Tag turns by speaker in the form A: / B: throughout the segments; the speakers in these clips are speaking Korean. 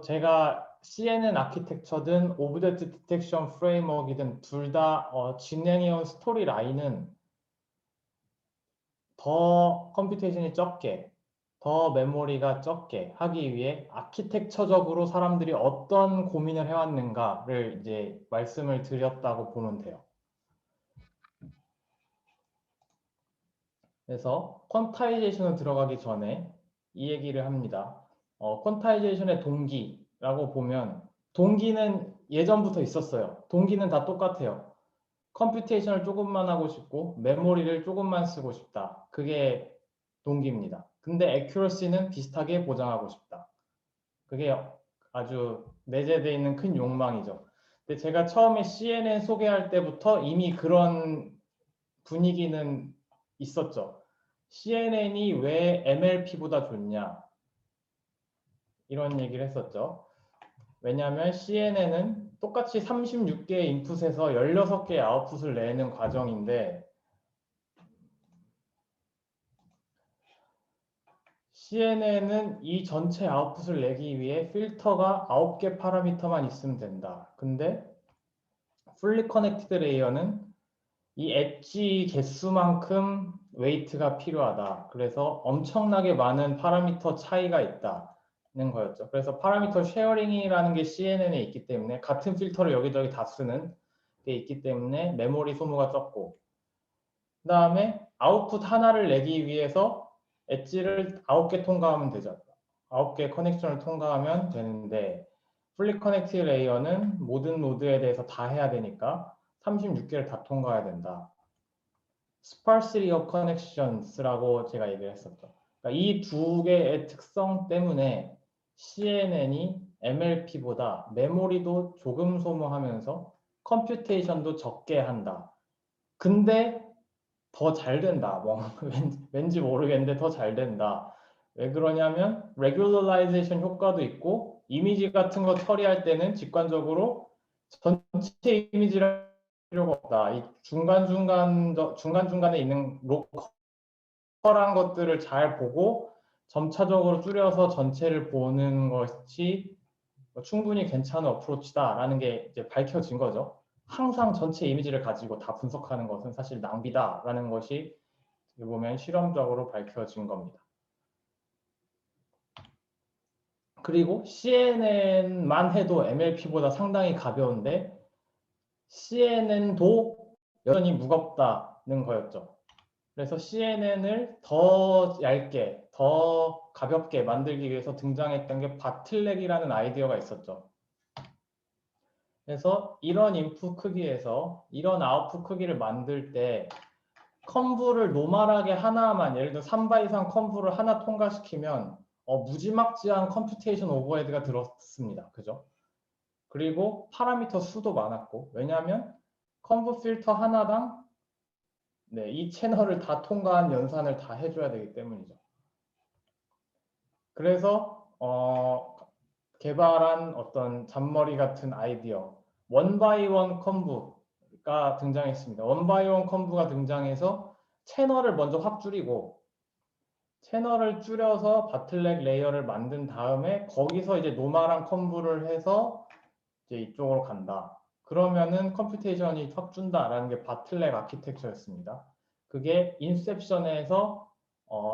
A: 제가 CNN 아키텍처든 오브젝트 디텍션 프레임워크이든 둘 다 진행해온 스토리 라인은 더 컴퓨테이션이 적게, 더 메모리가 적게 하기 위해 아키텍처적으로 사람들이 어떤 고민을 해왔는가를 이제 말씀을 드렸다고 보면 돼요. 그래서 퀀타이제이션을 들어가기 전에 이 얘기를 합니다. 퀀타이제이션의 동기라고 보면 동기는 예전부터 있었어요. 동기는 다 똑같아요. 컴퓨테이션을 조금만 하고 싶고 메모리를 조금만 쓰고 싶다. 그게 동기입니다. 근데 액큐러시는 비슷하게 보장하고 싶다. 그게 아주 내재되어 있는 큰 욕망이죠. 근데 제가 처음에 CNN 소개할 때부터 이미 그런 분위기는 있었죠. CNN이 왜 MLP보다 좋냐? 이런 얘기를 했었죠. 왜냐하면 CNN은 똑같이 36개의 인풋에서 16개의 아웃풋을 내는 과정인데 CNN은 이 전체 아웃풋을 내기 위해 필터가 9개 파라미터만 있으면 된다. 근데 Fully Connected Layer는 이 엣지 개수만큼 웨이트가 필요하다. 그래서 엄청나게 많은 파라미터 차이가 있다는 거였죠. 그래서 파라미터 쉐어링이라는 게 CNN에 있기 때문에 같은 필터를 여기저기 다 쓰는 게 있기 때문에 메모리 소모가 적고 그 다음에 아웃풋 하나를 내기 위해서 엣지를 9개 통과하면 되죠. 9개 커넥션을 통과하면 되는데 풀리 커넥트 레이어는 모든 노드에 대해서 다 해야 되니까 36개를 다 통과해야 된다. Sparsity of Connections라고 제가 얘기를 했었죠. 그러니까 이 두 개의 특성 때문에 CNN이 MLP보다 메모리도 조금 소모하면서 컴퓨테이션도 적게 한다. 근데 더 잘 된다. 뭐 왠지 모르겠는데 더 잘 된다. 왜 그러냐면 regularization 효과도 있고 이미지 같은 거 처리할 때는 직관적으로 전체 이미지를 필요가 없다. 이 중간중간에 있는 로컬한 것들을 잘 보고 점차적으로 줄여서 전체를 보는 것이 충분히 괜찮은 어프로치다라는 게 이제 밝혀진 거죠. 항상 전체 이미지를 가지고 다 분석하는 것은 사실 낭비다라는 것이 보면 실험적으로 밝혀진 겁니다. 그리고 CNN만 해도 MLP보다 상당히 가벼운데 CNN도 여전히 무겁다는 거였죠. 그래서 CNN을 더 얇게, 더 가볍게 만들기 위해서 등장했던 게 바틀렉이라는 아이디어가 있었죠. 그래서 이런 인풋 크기에서 이런 아웃풋 크기를 만들 때 컨브를 노멀하게 하나만, 예를 들어 3바 이상 컨브를 하나 통과시키면 무지막지한 컴퓨테이션 오버헤드가 들었습니다. 그죠? 그리고 파라미터 수도 많았고, 왜냐하면 컨브 필터 하나당 이 채널을 다 통과한 연산을 다 해줘야 되기 때문이죠. 그래서 개발한 어떤 잔머리 같은 아이디어, 원바이원 컨브가 등장했습니다. 원바이원 컨브가 등장해서 채널을 먼저 확 줄이고 채널을 줄여서 바틀렉 레이어를 만든 다음에 거기서 이제 노멀한 컨브를 해서 이제 이쪽으로 간다. 그러면은 컴퓨테이션이 확 준다라는 게 바틀렉 아키텍처였습니다. 그게 인셉션에서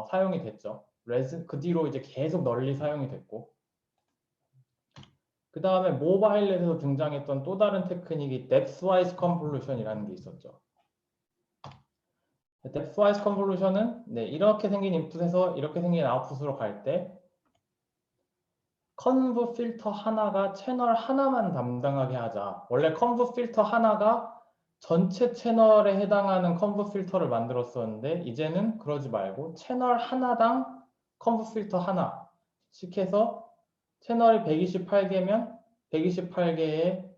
A: 사용이 됐죠. 그 뒤로 이제 계속 널리 사용이 됐고 그 다음에 모바일에서 등장했던 또 다른 테크닉이 depth-wise convolution이라는 게 있었죠. depth-wise convolution은 이렇게 생긴 인풋에서 이렇게 생긴 아웃풋으로 갈 때 컨브 필터 하나가 채널 하나만 담당하게 하자. 원래 컨브 필터 하나가 전체 채널에 해당하는 컨브 필터를 만들었었는데 이제는 그러지 말고 채널 하나당 컨브 필터 하나씩 해서 채널이 128개면 128개의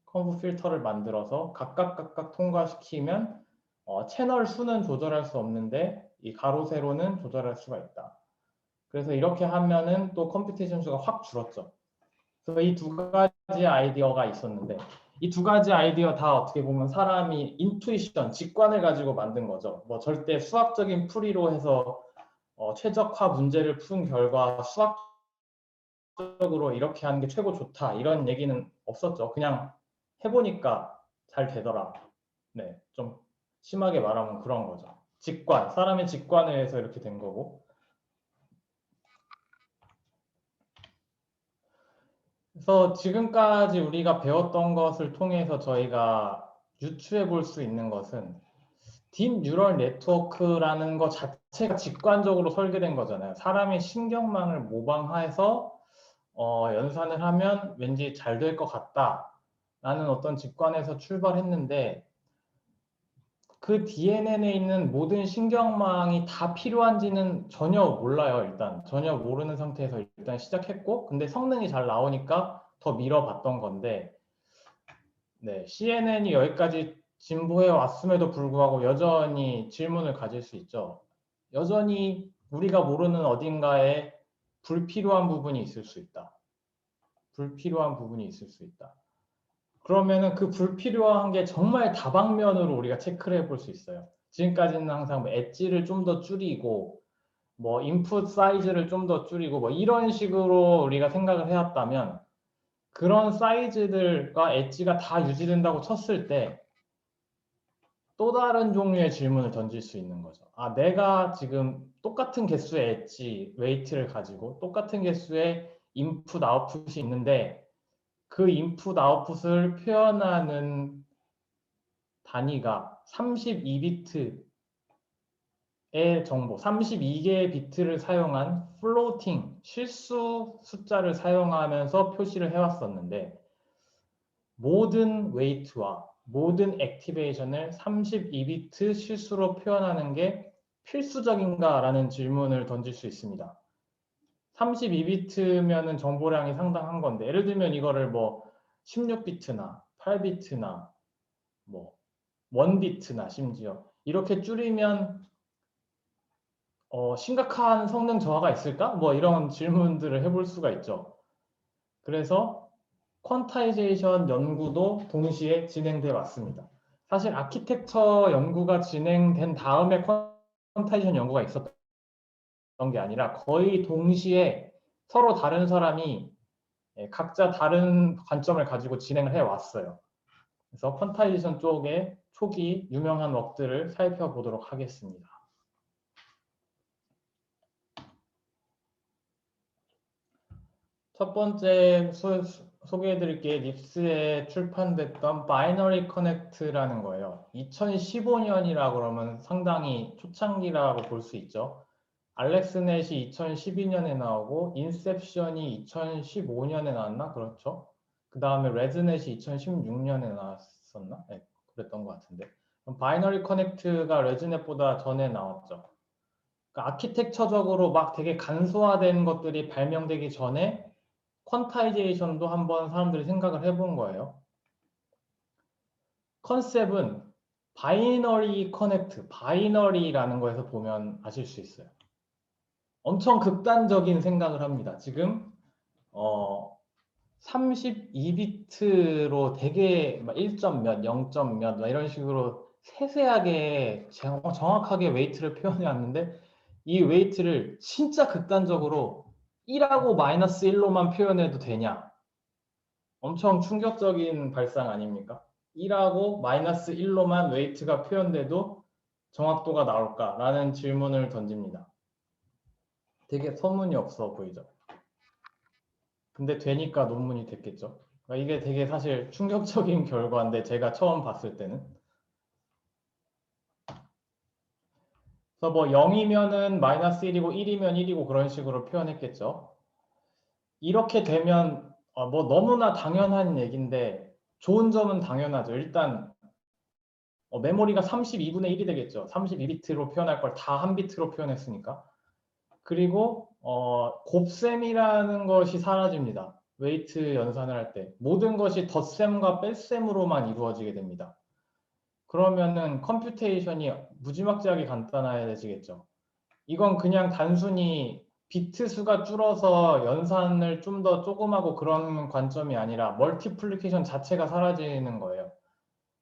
A: 컨브 필터를 만들어서 각각 통과시키면 채널 수는 조절할 수 없는데 이 가로 세로는 조절할 수가 있다. 그래서 이렇게 하면은 또 컴퓨테이션 수가 확 줄었죠. 그래서 이 두 가지 아이디어가 있었는데 이 두 가지 아이디어 다 어떻게 보면 사람이 인투이션, 직관을 가지고 만든 거죠. 뭐 절대 수학적인 풀이로 해서 최적화 문제를 푼 결과 수학적인 과학적으로 이렇게 하는 게 최고 좋다 이런 얘기는 없었죠. 그냥 해보니까 잘 되더라. 네, 좀 심하게 말하면 그런 거죠. 직관, 사람의 직관에 의해서 이렇게 된 거고. 그래서 지금까지 우리가 배웠던 것을 통해서 저희가 유추해 볼 수 있는 것은 딥 뉴럴 네트워크라는 것 자체가 직관적으로 설계된 거잖아요. 사람의 신경망을 모방해서 연산을 하면 왠지 잘 될 것 같다라는 어떤 직관에서 출발했는데 그 DNN에 있는 모든 신경망이 다 필요한지는 전혀 몰라요. 일단 전혀 모르는 상태에서 일단 시작했고 근데 성능이 잘 나오니까 더 밀어봤던 건데 네, CNN이 여기까지 진보해 왔음에도 불구하고 여전히 질문을 가질 수 있죠. 여전히 우리가 모르는 어딘가에 불필요한 부분이 있을 수 있다. 불필요한 부분이 있을 수 있다. 그러면은 그 불필요한 게 정말 다방면으로 우리가 체크를 해볼 수 있어요. 지금까지는 항상 뭐 엣지를 좀 더 줄이고 뭐 인풋 사이즈를 좀 더 줄이고 뭐 이런 식으로 우리가 생각을 해왔다면 그런 사이즈들과 엣지가 다 유지된다고 쳤을 때 또 다른 종류의 질문을 던질 수 있는 거죠. 아, 내가 지금 똑같은 개수의 엣지, 웨이트를 가지고 똑같은 개수의 인풋, 아웃풋이 있는데 그 인풋, 아웃풋을 표현하는 단위가 32비트의 정보, 32개의 비트를 사용한 플로팅, 실수 숫자를 사용하면서 표시를 해왔었는데 모든 웨이트와 모든 액티베이션을 32비트 실수로 표현하는 게 필수적인가라는 질문을 던질 수 있습니다. 32비트면은 정보량이 상당한 건데 예를 들면 이거를 뭐 16비트나 8비트나 뭐 1비트나 심지어 이렇게 줄이면 심각한 성능 저하가 있을까? 뭐 이런 질문들을 해볼 수가 있죠. 그래서 퀀타이제이션 연구도 동시에 진행돼 왔습니다. 사실 아키텍처 연구가 진행된 다음에 퀀타이제이션 연구가 있었던 게 아니라 거의 동시에 서로 다른 사람이 각자 다른 관점을 가지고 진행을 해 왔어요. 그래서 퀀타이제이션 쪽에 초기 유명한 웍들을 살펴보도록 하겠습니다. 첫 번째 소개해드릴 게 립스에 출판됐던 바이너리 커넥트라는 거예요. 2015년이라 그러면 상당히 초창기라고 볼 수 있죠. 알렉스넷이 2012년에 나오고 인셉션이 2015년에 나왔나? 그렇죠. 그 다음에 레즈넷이 2016년에 나왔었나? 네, 그랬던 것 같은데. 바이너리 커넥트가 레즈넷보다 전에 나왔죠. 그러니까 아키텍처적으로 막 되게 간소화된 것들이 발명되기 전에 퀀타이제이션도 한번 사람들이 생각을 해본 거예요. 컨셉은 바이너리 커넥트, 바이너리라는 거에서 보면 아실 수 있어요. 엄청 극단적인 생각을 합니다. 지금 32비트로 되게 1점 몇, 0점 몇 이런 식으로 세세하게 정확하게 웨이트를 표현해 왔는데 이 웨이트를 진짜 극단적으로 1하고 마이너스 1로만 표현해도 되냐? 엄청 충격적인 발상 아닙니까? 1하고 마이너스 1로만 웨이트가 표현돼도 정확도가 나올까라는 질문을 던집니다. 되게 터무니 없어 보이죠? 근데 되니까 논문이 됐겠죠? 그러니까 이게 되게 사실 충격적인 결과인데 제가 처음 봤을 때는 그래서 뭐 0이면은 마이너스 1이고 1이면 1이고 그런 식으로 표현했겠죠. 이렇게 되면 뭐 너무나 당연한 얘기인데 좋은 점은 당연하죠. 일단 메모리가 32분의 1이 되겠죠. 32비트로 표현할 걸 다 한 비트로 표현했으니까. 그리고 곱셈이라는 것이 사라집니다. 웨이트 연산을 할 때. 모든 것이 덧셈과 뺄셈으로만 이루어지게 됩니다. 그러면은 컴퓨테이션이 무지막지하게 간단해지겠죠. 이건 그냥 단순히 비트 수가 줄어서 연산을 좀 더 조금하고 그런 관점이 아니라 멀티플리케이션 자체가 사라지는 거예요.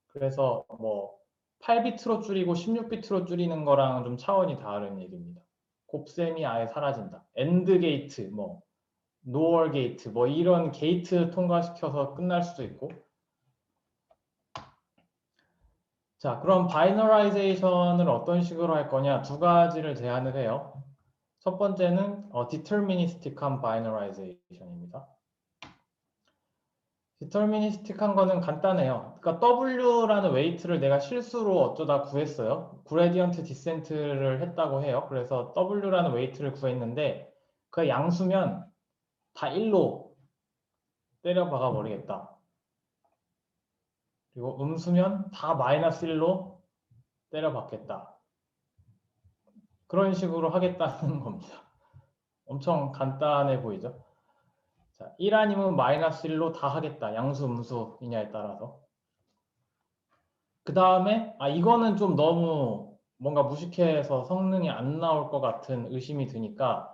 A: 그래서 뭐 8비트로 줄이고 16비트로 줄이는 거랑 좀 차원이 다른 얘기입니다. 곱셈이 아예 사라진다. 엔드 게이트 뭐 NOR 게이트 뭐 이런 게이트 통과시켜서 끝날 수도 있고. 자, 그럼 바이너라이제이션을 어떤 식으로 할 거냐? 두 가지를 제안을 해요. 첫 번째는 디터미니스틱한 바이너라이제이션입니다. 디터미니스틱한 거는 간단해요. 그러니까 W라는 웨이트를 내가 실수로 어쩌다 구했어요. 그레디언트 디센트를 했다고 해요. 그래서 W라는 웨이트를 구했는데 그 양수면 다 1로 때려 박아 버리겠다. 그리고 음수면 다 마이너스 1로 때려 박겠다. 그런 식으로 하겠다는 겁니다. 엄청 간단해 보이죠? 자, 1 아니면 마이너스 1로 다 하겠다. 양수, 음수이냐에 따라서. 그 다음에 이거는 좀 너무 뭔가 무식해서 성능이 안 나올 것 같은 의심이 드니까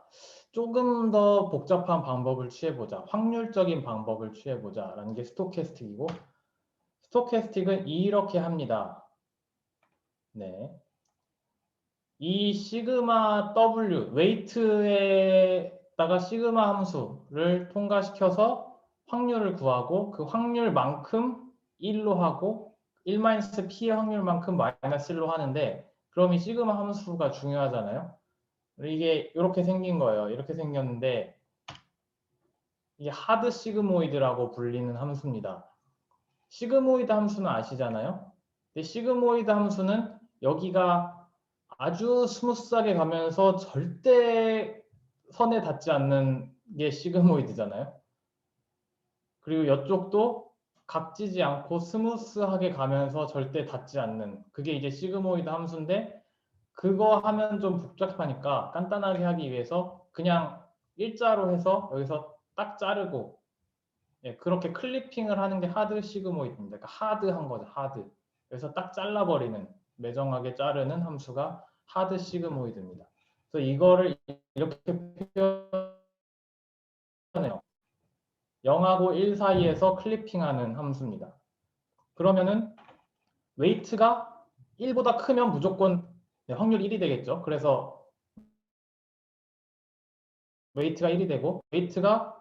A: 조금 더 복잡한 방법을 취해보자. 확률적인 방법을 취해보자 라는 게 스토캐스틱이고, 스토캐스틱은 이렇게 합니다. 네. 이 시그마 W, 웨이트에다가 시그마 함수를 통과시켜서 확률을 구하고 그 확률만큼 1로 하고 1-P의 확률만큼 마이너스 1로 하는데, 그럼 이 시그마 함수가 중요하잖아요. 이게 이렇게 생긴 거예요. 이렇게 생겼는데 이게 하드 시그모이드라고 불리는 함수입니다. 시그모이드 함수는 아시잖아요. 근데 시그모이드 함수는 여기가 아주 스무스하게 가면서 절대 선에 닿지 않는 게 시그모이드잖아요. 그리고 이쪽도 각지지 않고 스무스하게 가면서 절대 닿지 않는 그게 이제 시그모이드 함수인데, 그거 하면 좀 복잡하니까 간단하게 하기 위해서 그냥 일자로 해서 여기서 딱 자르고, 그렇게 클리핑을 하는 게 하드 시그모이드입니다. 그러니까 하드한 거죠. 하드. 그래서 딱 잘라버리는, 매정하게 자르는 함수가 하드 시그모이드입니다. 그래서 이거를 이렇게 표현해요. 0하고 1 사이에서 클리핑하는 함수입니다. 그러면은 웨이트가 1보다 크면 무조건 확률 1이 되겠죠. 그래서 웨이트가 1이 되고, 웨이트가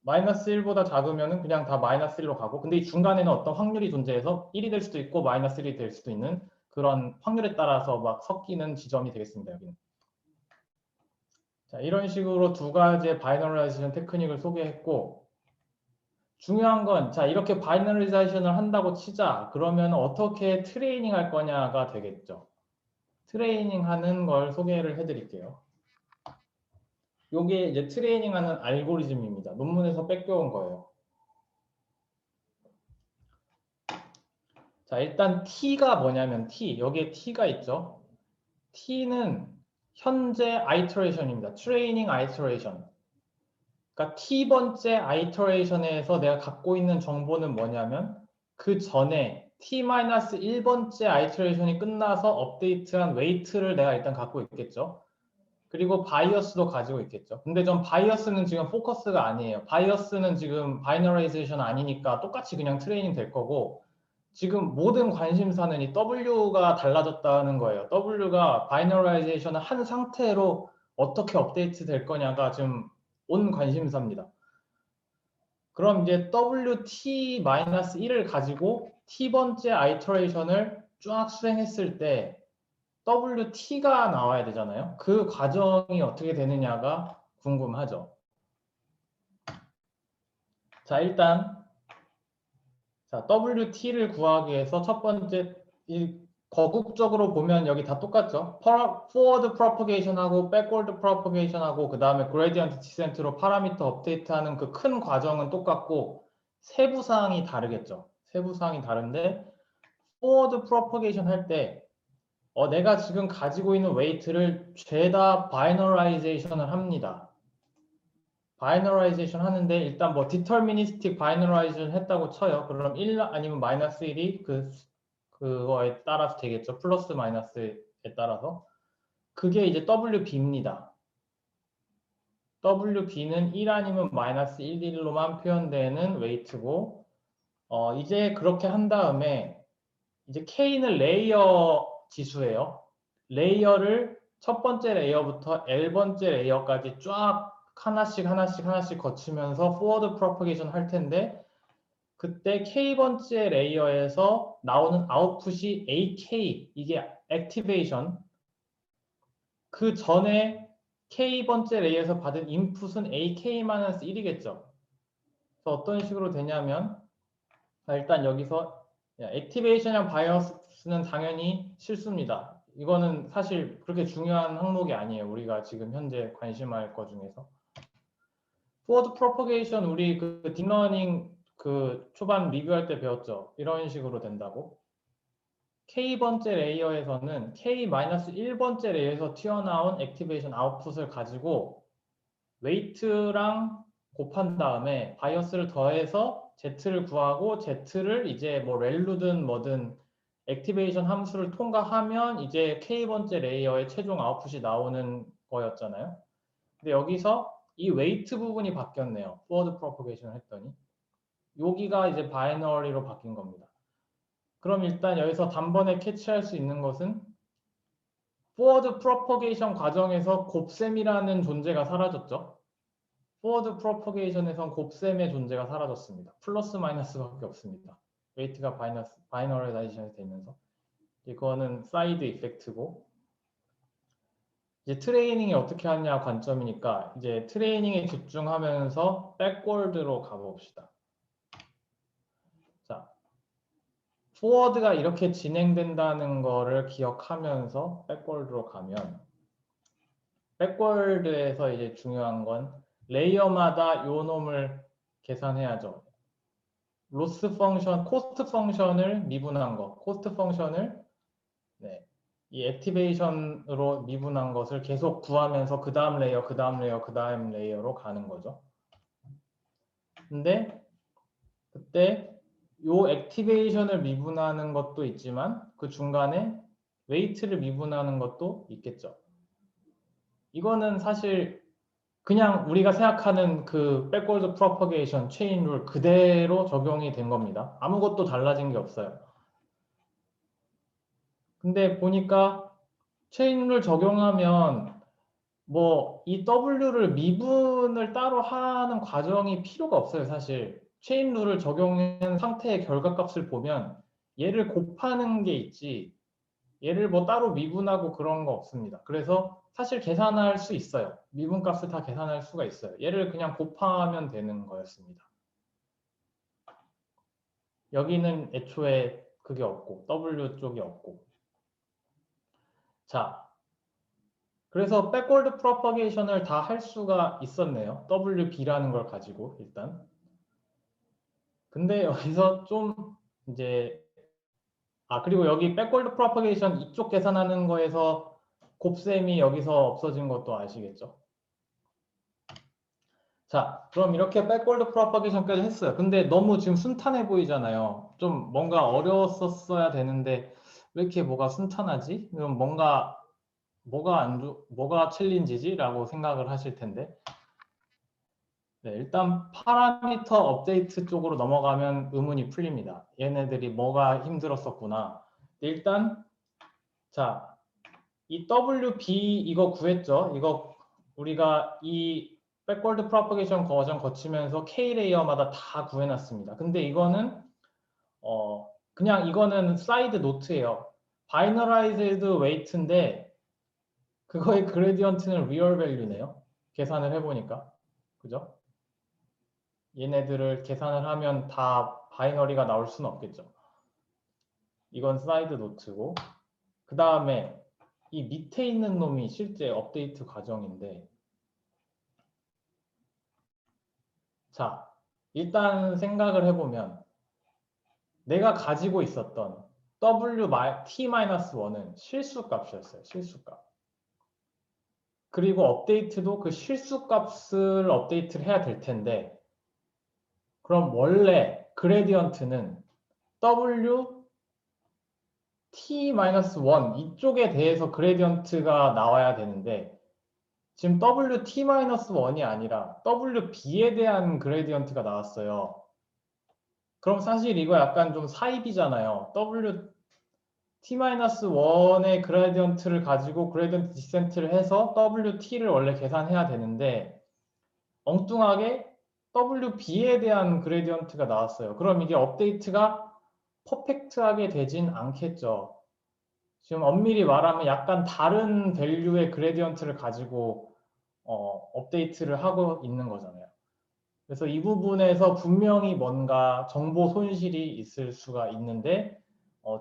A: 마이너스 1보다 작으면은 그냥 다 마이너스 1로 가고, 근데 이 중간에는 어떤 확률이 존재해서 1이 될 수도 있고 마이너스 1이 될 수도 있는 그런 확률에 따라서 막 섞이는 지점이 되겠습니다. 여기는. 자, 이런 식으로 두 가지의 바이너라이제이션 테크닉을 소개했고, 중요한 건, 자, 이렇게 바이너리제이션을 한다고 치자. 그러면 어떻게 트레이닝 할 거냐가 되겠죠. 트레이닝 하는 걸 소개를 해드릴게요. 요게 이제 트레이닝 하는 알고리즘입니다. 논문에서 뺏겨온 거예요. 자, 일단 T가 뭐냐면 여기에 T가 있죠. T는 현재 아이터레이션입니다. 트레이닝 아이터레이션. 그러니까 T번째 아이터레이션에서 내가 갖고 있는 정보는 뭐냐면 그 전에 T-1번째 아이터레이션이 끝나서 업데이트한 웨이트를 내가 일단 갖고 있겠죠. 그리고 바이어스도 가지고 있겠죠. 근데 전 바이어스는 지금 포커스가 아니에요. 바이어스는 지금 바이너라이제이션 아니니까 똑같이 그냥 트레이닝 될 거고, 지금 모든 관심사는 이 W가 달라졌다는 거예요. W가 바이너라이제이션을 한 상태로 어떻게 업데이트 될 거냐가 지금 온 관심사입니다. 그럼 이제 WT-1을 가지고 T번째 아이터레이션을 쫙 수행했을 때 WT가 나와야 되잖아요. 그 과정이 어떻게 되느냐가 궁금하죠. 자, 일단 WT를 구하기 위해서 첫 번째, 거국적으로 보면 여기 다 똑같죠. forward propagation하고 backward propagation하고 그 다음에 gradient descent로 파라미터 업데이트하는 그 큰 과정은 똑같고 세부 사항이 다르겠죠. 세부 사항이 다른데 forward propagation 할 때 내가 지금 가지고 있는 웨이트를 죄다 바이너라이제이션을 합니다. 바이너라이제이션 하는데 일단 뭐 디터미니스틱 바이너라이제이션 했다고 쳐요. 그럼 1 아니면 마이너스 1이 그거에 따라서 되겠죠. 플러스 마이너스에 따라서. 그게 이제 WB입니다. WB는 1 아니면 마이너스 1로만 표현되는 웨이트고, 이제 그렇게 한 다음에 이제 K는 레이어 지수예요. 레이어를 첫 번째 레이어부터 L번째 레이어까지 쫙 하나씩 거치면서 forward propagation 할 텐데 그때 K번째 레이어에서 나오는 아웃풋이 AK, 이게 액티베이션. 그 전에 K번째 레이어에서 받은 인풋은 AK-1이겠죠. 그래서 어떤 식으로 되냐면 일단 여기서 액티베이션이랑 바이어스는 당연히 실수입니다. 이거는 사실 그렇게 중요한 항목이 아니에요. 우리가 지금 현재 관심할 것 중에서. forward propagation 우리 그 딥러닝 그 초반 리뷰할 때 배웠죠. 이런 식으로 된다고. K번째 레이어에서는 K-1번째 레이어에서 튀어나온 액티베이션 아웃풋을 가지고 웨이트랑 곱한 다음에 바이어스를 더해서 Z를 구하고 Z를 이제 뭐 렐루든 뭐든 액티베이션 함수를 통과하면 이제 K번째 레이어의 최종 아웃풋이 나오는 거였잖아요. 근데 여기서 이 웨이트 부분이 바뀌었네요. forward propagation을 했더니 여기가 이제 바이너리로 바뀐 겁니다. 그럼 일단 여기서 단번에 캐치할 수 있는 것은 forward propagation 과정에서 곱셈이라는 존재가 사라졌죠. forward propagation에선 곱셈의 존재가 사라졌습니다. 플러스 마이너스밖에 없습니다. 웨이트가 바이너라이제이션이 되면서 이거는 사이드 이펙트고 이제 트레이닝이 어떻게 하냐 관점이니까 이제 트레이닝에 집중하면서 백워드로 가봅시다. 자, 포워드가 이렇게 진행된다는 거를 기억하면서 백워드로 가면 백워드에서 이제 중요한 건 레이어마다 요 놈을 계산해야죠. 로스 펑션, 코스트 펑션을 미분한 거, 코스트 펑션을 이 액티베이션으로 미분한 것을 계속 구하면서 그 다음 레이어, 그 다음 레이어, 그 다음 레이어로 가는 거죠. 근데 그때 요 액티베이션을 미분하는 것도 있지만 그 중간에 웨이트를 미분하는 것도 있겠죠. 이거는 사실 그냥 우리가 생각하는 그 백워드 프로퍼게이션 체인 룰 그대로 적용이 된 겁니다. 아무것도 달라진 게 없어요. 근데 보니까 체인 룰 적용하면 뭐 이 W를 미분을 따로 하는 과정이 필요가 없어요. 사실 체인 룰을 적용한 상태의 결과값을 보면 얘를 곱하는 게 있지 얘를 뭐 따로 미분하고 그런 거 없습니다. 그래서 사실 계산할 수 있어요. 미분값을 다 계산할 수가 있어요. 얘를 그냥 곱하면 되는 거였습니다. 여기는 애초에 그게 없고 W 쪽이 없고 자 그래서 백워드 프로퍼게이션을 다 할 수가 있었네요. WB라는 걸 가지고 일단. 근데 여기서 좀 이제 그리고 여기 백워드 프로퍼게이션 이쪽 계산하는 거에서 곱셈이 여기서 없어진 것도 아시겠죠? 자, 그럼 이렇게 백워드 프로퍼게이션까지 했어요. 근데 너무 지금 순탄해 보이잖아요. 좀 뭔가 어려웠었어야 되는데 왜 이렇게 뭐가 순탄하지? 그럼 뭐가 챌린지지? 라고 생각을 하실 텐데 네, 일단 파라미터 업데이트 쪽으로 넘어가면 의문이 풀립니다. 얘네들이 뭐가 힘들었었구나. 일단 자, 이 WB 이거 구했죠. 이거 우리가 이 백워드 프로퍼게이션 과정 거치면서 K 레이어마다 다 구해놨습니다. 근데 이거는 그냥 이거는 사이드 노트예요. 바이너라이즈드 웨이트인데 그거의 그레디언트는 리얼 밸류네요. 계산을 해보니까 그죠? 얘네들을 계산을 하면 다 바이너리가 나올 수는 없겠죠. 이건 사이드 노트고 그 다음에 이 밑에 있는 놈이 실제 업데이트 과정인데 자 일단 생각을 해보면 내가 가지고 있었던 T-1은 실수값이었어요. 실수값. 그리고 업데이트도 그 실수값을 업데이트를 해야 될 텐데 그럼 원래 그레디언트는 T-1 이쪽에 대해서 그레디언트가 나와야 되는데 지금 T-1이 아니라 WB에 대한 그레디언트가 나왔어요. 그럼 사실 이거 약간 좀 사입이잖아요. T-1의 그레디언트를 가지고 그레디언트 디센트를 해서 WT를 원래 계산해야 되는데 엉뚱하게 WB에 대한 그레디언트가 나왔어요. 그럼 이게 업데이트가 퍼펙트하게 되진 않겠죠. 지금 엄밀히 말하면 약간 다른 밸류의 그레디언트를 가지고 업데이트를 하고 있는 거잖아요. 그래서 이 부분에서 분명히 뭔가 정보 손실이 있을 수가 있는데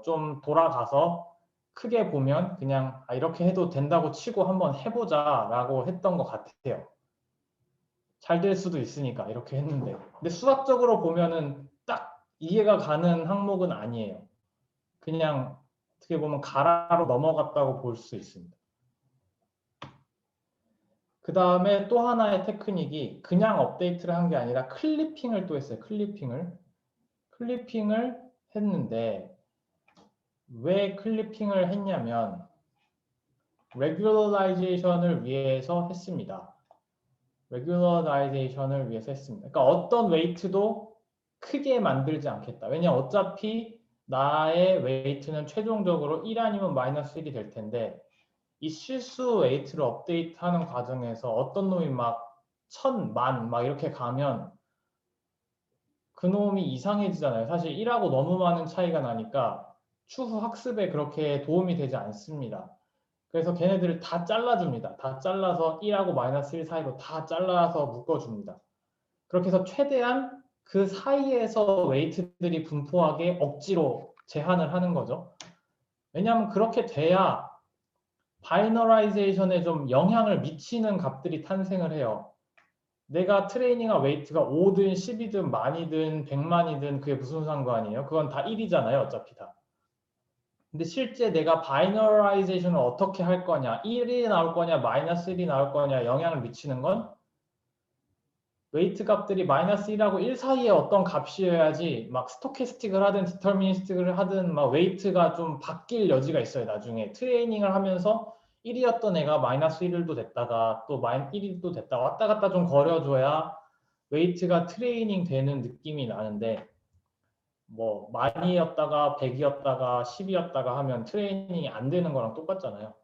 A: 좀 돌아가서 크게 보면 그냥 이렇게 해도 된다고 치고 한번 해보자라고 했던 것 같아요. 잘 될 수도 있으니까 이렇게 했는데. 근데 수학적으로 보면은 딱 이해가 가는 항목은 아니에요. 그냥 어떻게 보면 가라로 넘어갔다고 볼 수 있습니다. 그 다음에 또 하나의 테크닉이 그냥 업데이트를 한 게 아니라 클리핑을 또 했어요. 클리핑을 했는데 왜 클리핑을 했냐면 regularization을 위해서 했습니다. regularization을 위해서 했습니다. 그러니까 어떤 웨이트도 크게 만들지 않겠다. 왜냐면 어차피 나의 웨이트는 최종적으로 1 아니면 마이너스 1이 될 텐데 이 실수 웨이트를 업데이트하는 과정에서 어떤 놈이 막 1000, 만 막 이렇게 가면 그 놈이 이상해지잖아요. 사실 1하고 너무 많은 차이가 나니까 추후 학습에 그렇게 도움이 되지 않습니다. 그래서 걔네들을 다 잘라줍니다. 다 잘라서 1하고 마이너스 1 사이로 다 잘라서 묶어줍니다. 그렇게 해서 최대한 그 사이에서 웨이트들이 분포하게 억지로 제한을 하는 거죠. 왜냐하면 그렇게 돼야 바이너라이제이션에 좀 영향을 미치는 값들이 탄생을 해요. 내가 트레이닝한 웨이트가 5든 10이든 만이든 100만이든 그게 무슨 상관이에요? 그건 다 1이잖아요. 어차피 다. 근데 실제 내가 바이너라이제이션을 어떻게 할 거냐, 1이 나올 거냐, 마이너스 1이 나올 거냐 영향을 미치는 건 웨이트 값들이 마이너스 1하고 1 사이에 어떤 값이어야지 막 스토캐스틱을 하든 디터미니스틱을 하든 막 웨이트가 좀 바뀔 여지가 있어요. 나중에 트레이닝을 하면서 1이었던 애가 마이너스 1도 됐다가 또 마이너스 1도 됐다가 왔다 갔다 좀 거려줘야 웨이트가 트레이닝 되는 느낌이 나는데 뭐 만이었다가 100이었다가 10이었다가 하면 트레이닝이 안 되는 거랑 똑같잖아요.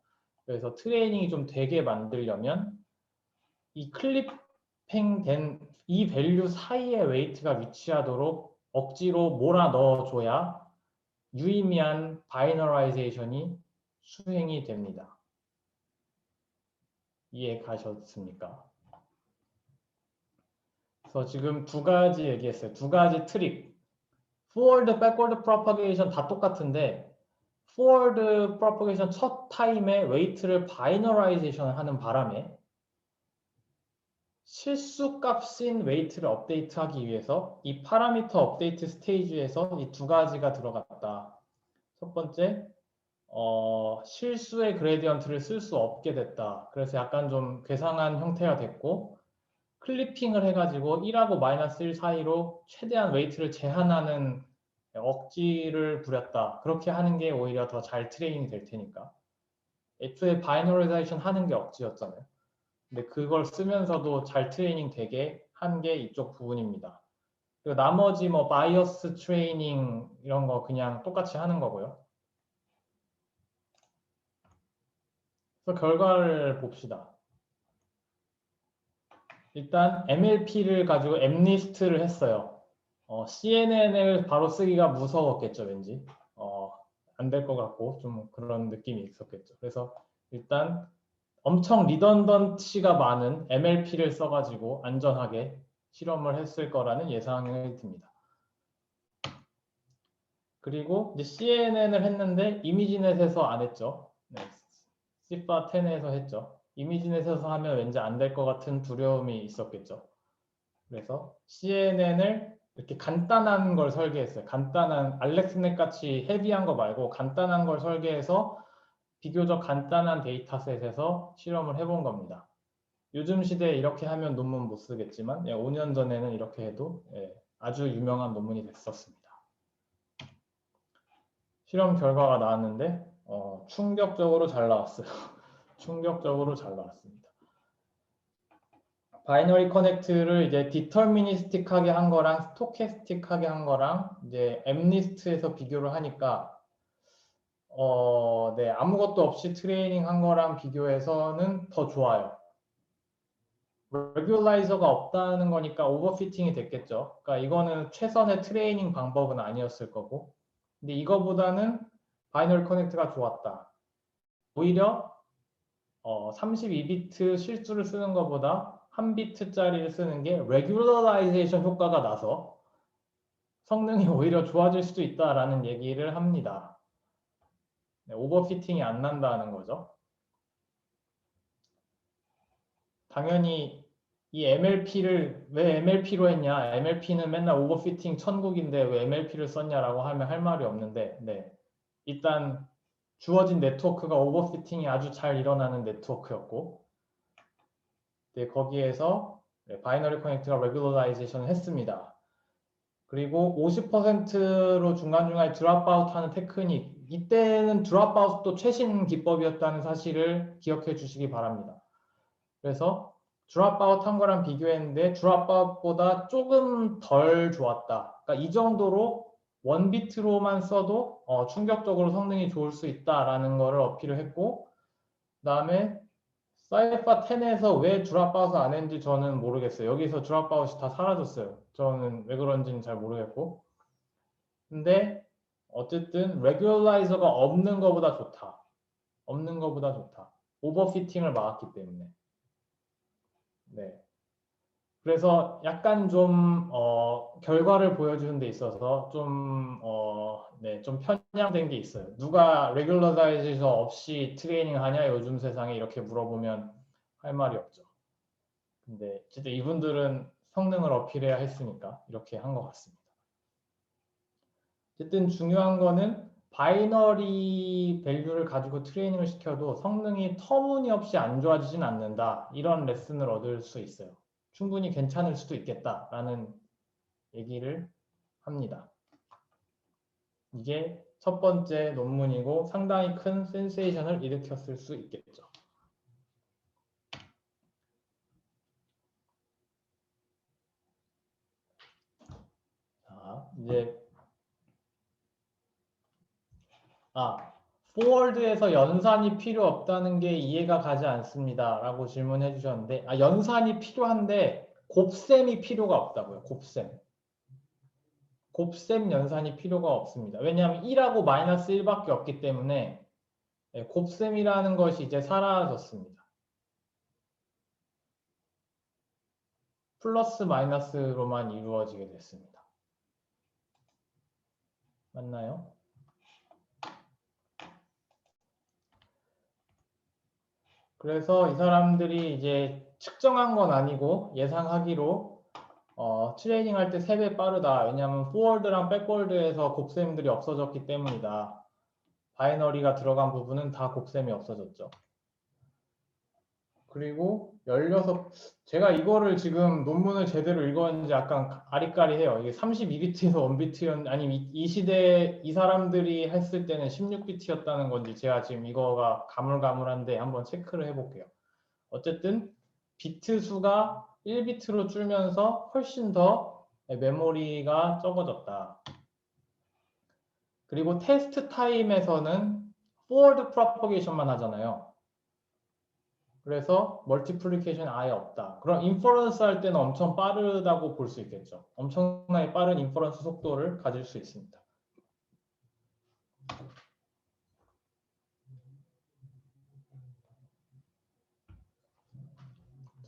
A: 그래서 트레이닝이 좀 되게 만들려면 이 클리핑된 이 밸류 사이에 웨이트가 위치하도록 억지로 몰아 넣어줘야 유의미한 바이너라이제이션이 수행이 됩니다. 이해 가셨습니까? 그래서 지금 두 가지 얘기했어요. 두 가지 트릭. forward, backward propagation 다 똑같은데 forward propagation 첫 타임에 웨이트를 바이너라이제이션 하는 바람에 실수 값인 웨이트를 업데이트하기 위해서 이 파라미터 업데이트 스테이지에서 이 두 가지가 들어갔다. 첫 번째, 실수의 그레디언트를 쓸 수 없게 됐다. 그래서 약간 좀 괴상한 형태가 됐고 클리핑을 해가지고 1하고 마이너스 1 사이로 최대한 웨이트를 제한하는 억지를 부렸다. 그렇게 하는 게 오히려 더 잘 트레이닝 될 테니까. 애초에 바이너리제이션 하는 게 억지였잖아요. 근데 그걸 쓰면서도 잘 트레이닝 되게 한 게 이쪽 부분입니다. 그리고 나머지 뭐 바이어스 트레이닝 이런 거 그냥 똑같이 하는 거고요. 그래서 결과를 봅시다. 일단 MLP를 가지고 M리스트를 했어요. CNN을 바로 쓰기가 무서웠겠죠, 왠지. 안 될 것 같고 좀 그런 느낌이 있었겠죠. 그래서 일단 엄청 리던던시가 많은 MLP를 써가지고 안전하게 실험을 했을 거라는 예상이 듭니다. 그리고 이제 CNN을 했는데 이미지넷에서 안 했죠. 네, CIFA10에서 했죠. 이미지넷에서 하면 왠지 안 될 것 같은 두려움이 있었겠죠. 그래서 CNN을 이렇게 간단한 걸 설계했어요. 간단한 알렉스넷 같이 헤비한 거 말고 간단한 걸 설계해서 비교적 간단한 데이터셋에서 실험을 해본 겁니다. 요즘 시대에 이렇게 하면 논문 못 쓰겠지만 5년 전에는 이렇게 해도 아주 유명한 논문이 됐었습니다. 실험 결과가 나왔는데 충격적으로 잘 나왔어요. 충격적으로 잘 나왔습니다. 바이너리 커넥트를 이제 디터미니스틱하게 한 거랑 스토캐스틱하게 한 거랑 이제 M리스트에서 비교를 하니까 네, 아무것도 없이 트레이닝 한 거랑 비교해서는 더 좋아요. 레귤라이저가 없다는 거니까 오버피팅이 됐겠죠. 그러니까 이거는 최선의 트레이닝 방법은 아니었을 거고. 근데 이거보다는 바이너리 커넥트가 좋았다. 오히려 32비트 실수를 쓰는 것보다 1비트짜리를 쓰는 게 레귤러라이제이션 효과가 나서 성능이 오히려 좋아질 수도 있다라는 얘기를 합니다. 네, 오버피팅이 안 난다는 거죠. 당연히 이 MLP를 왜 MLP로 했냐? MLP는 맨날 오버피팅 천국인데 왜 MLP를 썼냐라고 하면 할 말이 없는데, 네. 일단 주어진 네트워크가 오버피팅이 아주 잘 일어나는 네트워크였고, 네, 거기에서 바이너리 커넥트가 레귤러라이제이션을 했습니다. 그리고 50%로 중간중간에 드랍아웃 하는 테크닉, 이때는 드랍아웃도 최신 기법이었다는 사실을 기억해 주시기 바랍니다. 그래서 드랍아웃 한 거랑 비교했는데 드랍아웃보다 조금 덜 좋았다. 그러니까 이 정도로 원비트로만 써도 충격적으로 성능이 좋을 수 있다라는 거를 어필을 했고, 그다음에 사이파 10에서 왜 드랍아웃을 안 했는지 저는 모르겠어요. 여기서 드랍아웃이 다 사라졌어요. 저는 왜 그런지는 잘 모르겠고. 근데 어쨌든 레귤라이저가 없는 것보다 좋다. 없는 것보다 좋다. 오버피팅을 막았기 때문에. 네. 그래서 약간 좀 결과를 보여주는 데 있어서 네, 좀 편향된 게 있어요. 누가 레귤러라이제이션 없이 트레이닝 하냐 요즘 세상에 이렇게 물어보면 할 말이 없죠. 근데 어쨌든 이분들은 성능을 어필해야 했으니까 이렇게 한 것 같습니다. 어쨌든 중요한 거는 바이너리 밸류를 가지고 트레이닝을 시켜도 성능이 터무니없이 안 좋아지진 않는다. 이런 레슨을 얻을 수 있어요. 충분히 괜찮을 수도 있겠다라는 얘기를 합니다. 이게 첫 번째 논문이고 상당히 큰 센세이션을 일으켰을 수 있겠죠. 자, 이제 포워드에서 연산이 필요 없다는 게 이해가 가지 않습니다. 라고 질문해 주셨는데, 연산이 필요한데 곱셈이 필요가 없다고요. 곱셈. 곱셈 연산이 필요가 없습니다. 왜냐하면 1하고 마이너스 1밖에 없기 때문에 곱셈이라는 것이 이제 사라졌습니다. 플러스 마이너스로만 이루어지게 됐습니다. 맞나요? 그래서 이 사람들이 이제 측정한 건 아니고 예상하기로 트레이닝 할 때 3배 빠르다. 왜냐하면 포워드랑 백워드에서 곱셈들이 없어졌기 때문이다. 바이너리가 들어간 부분은 다 곱셈이 없어졌죠. 그리고 16, 제가 이거를 지금 논문을 제대로 읽었는지 약간 아리까리해요. 이게 32비트에서 1비트였, 아니면 이 시대 이 사람들이 했을 때는 16비트였다는 건지 제가 지금 이거가 가물가물한데 한번 체크를 해볼게요. 어쨌든 비트 수가 1비트로 줄면서 훨씬 더 메모리가 적어졌다. 그리고 테스트 타임에서는 forward propagation만 하잖아요. 그래서 멀티플리케이션이 아예 없다. 그럼 인퍼런스 할 때는 엄청 빠르다고 볼 수 있겠죠. 엄청나게 빠른 인퍼런스 속도를 가질 수 있습니다.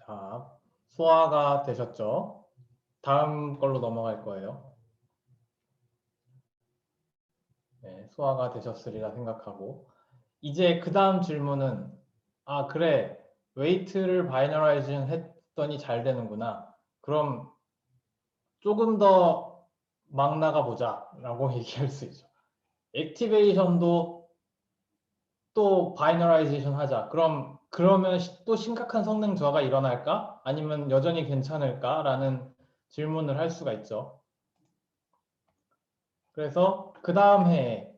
A: 자, 소화가 되셨죠? 다음 걸로 넘어갈 거예요. 네, 소화가 되셨으리라 생각하고 이제 그 다음 질문은 그래 웨이트를 바이너라이징 했더니 잘 되는구나. 그럼 조금 더 막 나가보자 라고 얘기할 수 있죠. 액티베이션도 또 바이너라이제이션 하자. 그러면 또 심각한 성능 저하가 일어날까? 아니면 여전히 괜찮을까? 라는 질문을 할 수가 있죠. 그래서 그 다음 해에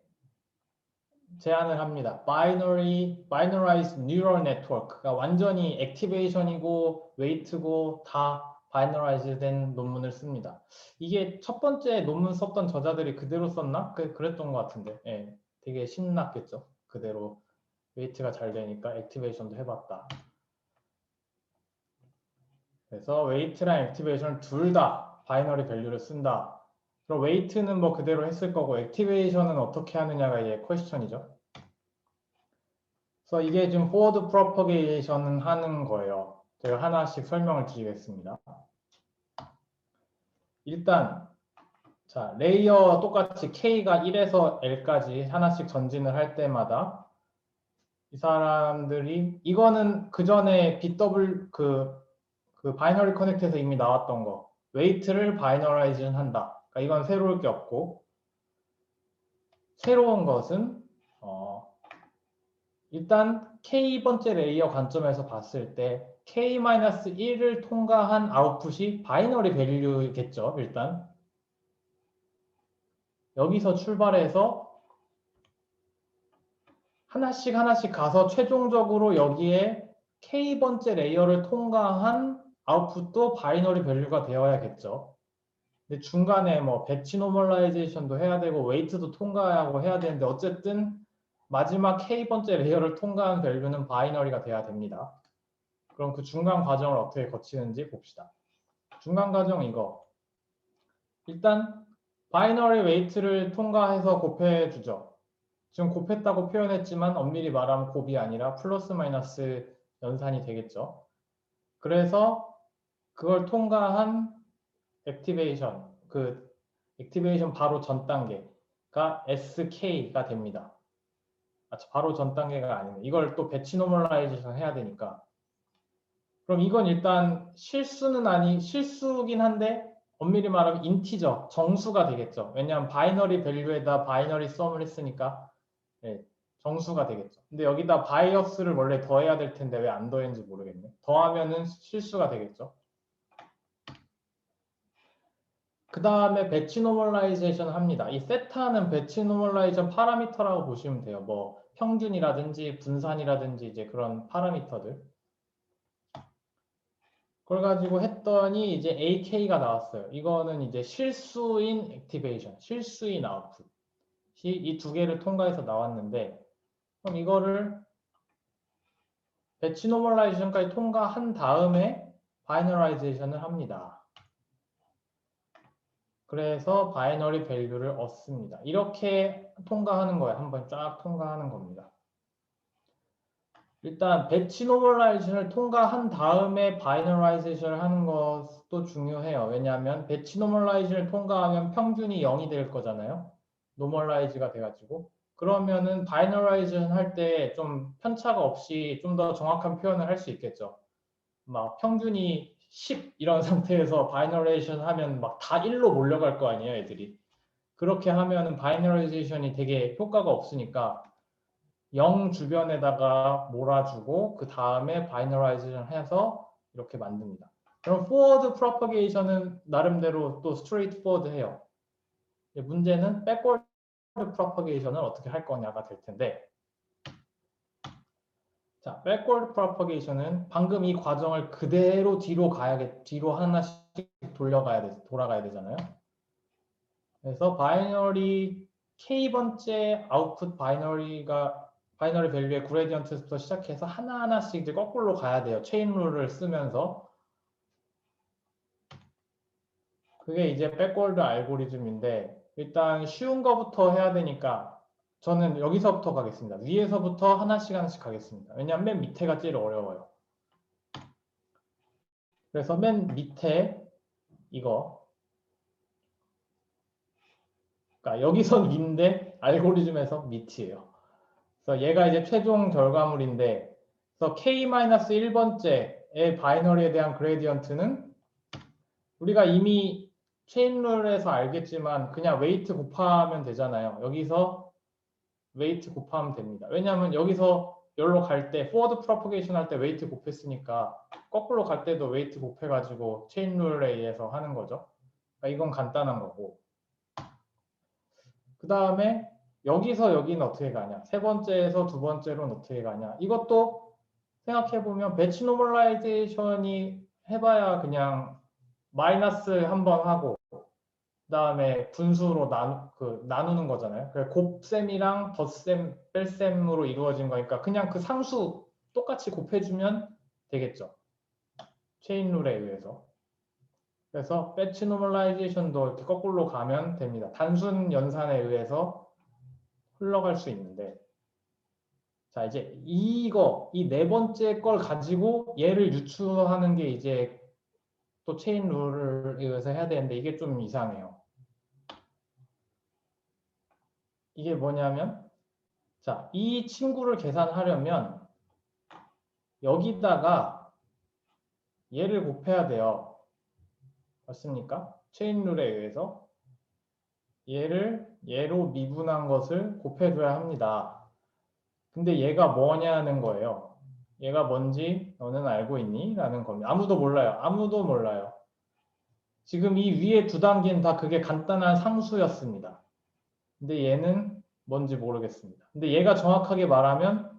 A: 제안을 합니다. Binarized Neural Network가 완전히 액티베이션이고 웨이트고 다 바이너라이즈 된 논문을 씁니다. 이게 첫 번째 논문 썼던 저자들이 그대로 썼나? 그랬던 것 같은데. 예, 되게 신났겠죠. 그대로 웨이트가 잘 되니까 액티베이션도 해봤다. 그래서 웨이트랑 액티베이션 둘 다 바이너리 밸류를 쓴다. 그럼 웨이트는 뭐 그대로 했을 거고 액티베이션은 어떻게 하느냐가 이제 퀘스천이죠. 그래서 이게 지금 포워드 프로퍼게이션은 하는 거예요. 제가 하나씩 설명을 드리겠습니다. 일단 자, 레이어 똑같이 K가 1에서 L까지 하나씩 전진을 할 때마다 이 사람들이 이거는 그 전에 BW 그 바이너리 커넥트에서 이미 나왔던 거 웨이트를 바이너라이즈는 한다. 그러니까 이건 새로울 게 없고 새로운 것은 일단 K번째 레이어 관점에서 봤을 때 K-1을 통과한 아웃풋이 바이너리 밸류겠죠. 일단 여기서 출발해서 하나씩 하나씩 가서 최종적으로 여기에 K번째 레이어를 통과한 아웃풋도 바이너리 밸류가 되어야겠죠. 근데 중간에 뭐 배치 노멀라이제이션도 해야 되고 웨이트도 통과하고 해야 되는데 어쨌든 마지막 K번째 레이어를 통과한 밸류는 바이너리가 돼야 됩니다. 그럼 그 중간 과정을 어떻게 거치는지 봅시다. 중간 과정 이거. 일단 바이너리 웨이트를 통과해서 곱해 주죠. 지금 곱했다고 표현했지만 엄밀히 말하면 곱이 아니라 플러스 마이너스 연산이 되겠죠. 그래서 그걸 통과한 액티베이션, 그 액티베이션 바로 전 단계가 SK가 됩니다. 바로 전 단계가 아니네. 이걸 또 배치 노멀라이제이션 해야 되니까. 그럼 이건 일단 실수긴 한데 엄밀히 말하면 인티저, 정수가 되겠죠. 왜냐하면 바이너리 밸류에다 바이너리 썸을 했으니까 네, 정수가 되겠죠. 근데 여기다 바이어스를 원래 더해야 될 텐데 왜 안 더했는지 모르겠네. 더하면은 실수가 되겠죠. 그 다음에 배치 노멀라이제이션 합니다. 이 세타는 배치 노멀라이제이션 파라미터라고 보시면 돼요. 뭐 평균이라든지 분산이라든지 이제 그런 파라미터들. 그걸 가지고 했더니 이제 AK가 나왔어요. 이거는 이제 실수인 액티베이션, 실수인 아웃풋. 이 두 개를 통과해서 나왔는데 그럼 이거를 배치 노멀라이제이션까지 통과한 다음에 바이너라이제이션을 합니다. 그래서 바이너리 밸류를 얻습니다. 이렇게 통과하는 거예요. 한번 쫙 통과하는 겁니다. 일단 배치 노멀라이제이션을 통과한 다음에 바이너라이제이션을 하는 것도 중요해요. 왜냐하면 배치 노멀라이제이션을 통과하면 평균이 0이 될 거잖아요. 노멀라이즈가 돼가지고 그러면은 바이너라이제이션 할 때 좀 편차가 없이 좀 더 정확한 표현을 할 수 있겠죠. 막 평균이 10 이런 상태에서 바이너레이션 하면 막 다 1로 몰려갈 거 아니에요, 애들이. 그렇게 하면은 바이너라이제이션이 되게 효과가 없으니까 0 주변에다가 몰아주고 그 다음에 바이너라이제이션 해서 이렇게 만듭니다. 그럼 forward propagation은 나름대로 또 straight forward 해요. 문제는 backward propagation을 어떻게 할 거냐가 될 텐데 자, backward propagation은 방금 이 과정을 그대로 뒤로 하나씩 돌아가야 되잖아요. 그래서 바이너리 K번째 아웃풋 바이너리 밸류의 그레디언트부터 시작해서 하나하나씩 이제 거꾸로 가야 돼요. 체인 룰을 쓰면서. 그게 이제 backward 알고리즘인데 일단 쉬운 거부터 해야 되니까 저는 여기서부터 가겠습니다. 위에서부터 하나씩 가겠습니다. 왜냐하면 맨 밑에가 제일 어려워요. 그래서 맨 밑에 이거 그러니까 여기선 위인데 알고리즘에서 밑이에요. 그래서 얘가 이제 최종 결과물인데 그래서 K-1번째의 바이너리에 대한 그레디언트는 우리가 이미 체인룰에서 알겠지만 그냥 웨이트 곱하면 되잖아요. 여기서 웨이트 곱하면 됩니다. 왜냐하면 여기서 여기로 갈 때 포워드 프로퍼게이션 할 때 웨이트 곱했으니까 거꾸로 갈 때도 웨이트 곱해가지고 체인룰에 의해서 하는 거죠. 그러니까 이건 간단한 거고 그 다음에 여기서 여기는 어떻게 가냐 세 번째에서 두 번째로는 어떻게 가냐 이것도 생각해보면 배치 노멀라이제이션이 해봐야 그냥 마이너스 한 번 하고 그 다음에 분수로 나누는 거잖아요. 곱셈이랑 덧셈, 뺄셈으로 이루어진 거니까 그냥 그 상수 똑같이 곱해주면 되겠죠. 체인 룰에 의해서. 그래서 배치 노멀라이제이션도 이렇게 거꾸로 가면 됩니다. 단순 연산에 의해서 흘러갈 수 있는데, 자, 이제 이 네 번째 걸 가지고 얘를 유추하는 게 이제 또 체인 룰을 의해서 해야 되는데 이게 좀 이상해요. 이게 뭐냐면, 자, 이 친구를 계산하려면 여기다가 얘를 곱해야 돼요. 맞습니까? 체인 룰에 의해서 얘로 미분한 것을 곱해줘야 합니다. 근데 얘가 뭐냐는 거예요. 얘가 뭔지 너는 알고 있니? 라는 겁니다. 아무도 몰라요. 아무도 몰라요. 지금 이 위에 두 단계는 다 그게 간단한 상수였습니다. 근데 얘는 뭔지 모르겠습니다. 근데 얘가 정확하게 말하면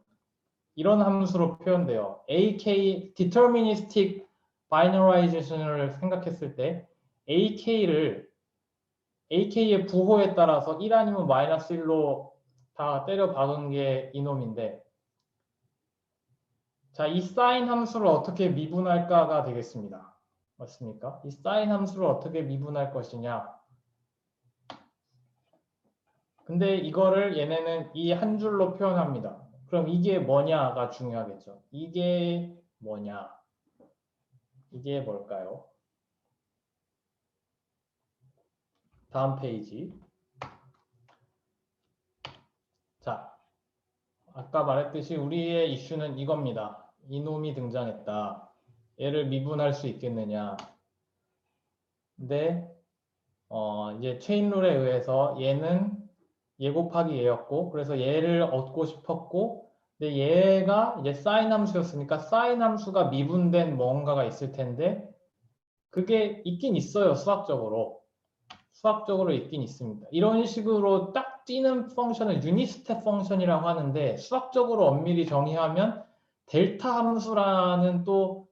A: 이런 함수로 표현돼요. AK, Deterministic Binarization을 생각했을 때 AK의 부호에 따라서 1 아니면 마이너스 1로 다 때려 박은 게 이놈인데, 자, 이 사인 함수를 어떻게 미분할까가 되겠습니다. 맞습니까? 이 사인 함수를 어떻게 미분할 것이냐. 근데 이거를 얘네는 이 한 줄로 표현합니다. 그럼 이게 뭐냐가 중요하겠죠. 이게 뭐냐? 이게 뭘까요? 다음 페이지. 자, 아까 말했듯이 우리의 이슈는 이겁니다. 이놈이 등장했다. 얘를 미분할 수 있겠느냐. 근데 이제 체인룰에 의해서 얘는 얘 곱하기 얘였고, 그래서 얘를 얻고 싶었고, 근데 얘가 이제 사인 함수였으니까 사인 함수가 미분된 뭔가가 있을 텐데 그게 있긴 있어요. 수학적으로 있긴 있습니다. 이런 식으로 딱 띄는 펑션을 유니스텝 펑션이라고 하는데, 수학적으로 엄밀히 정의하면 델타 함수라는 또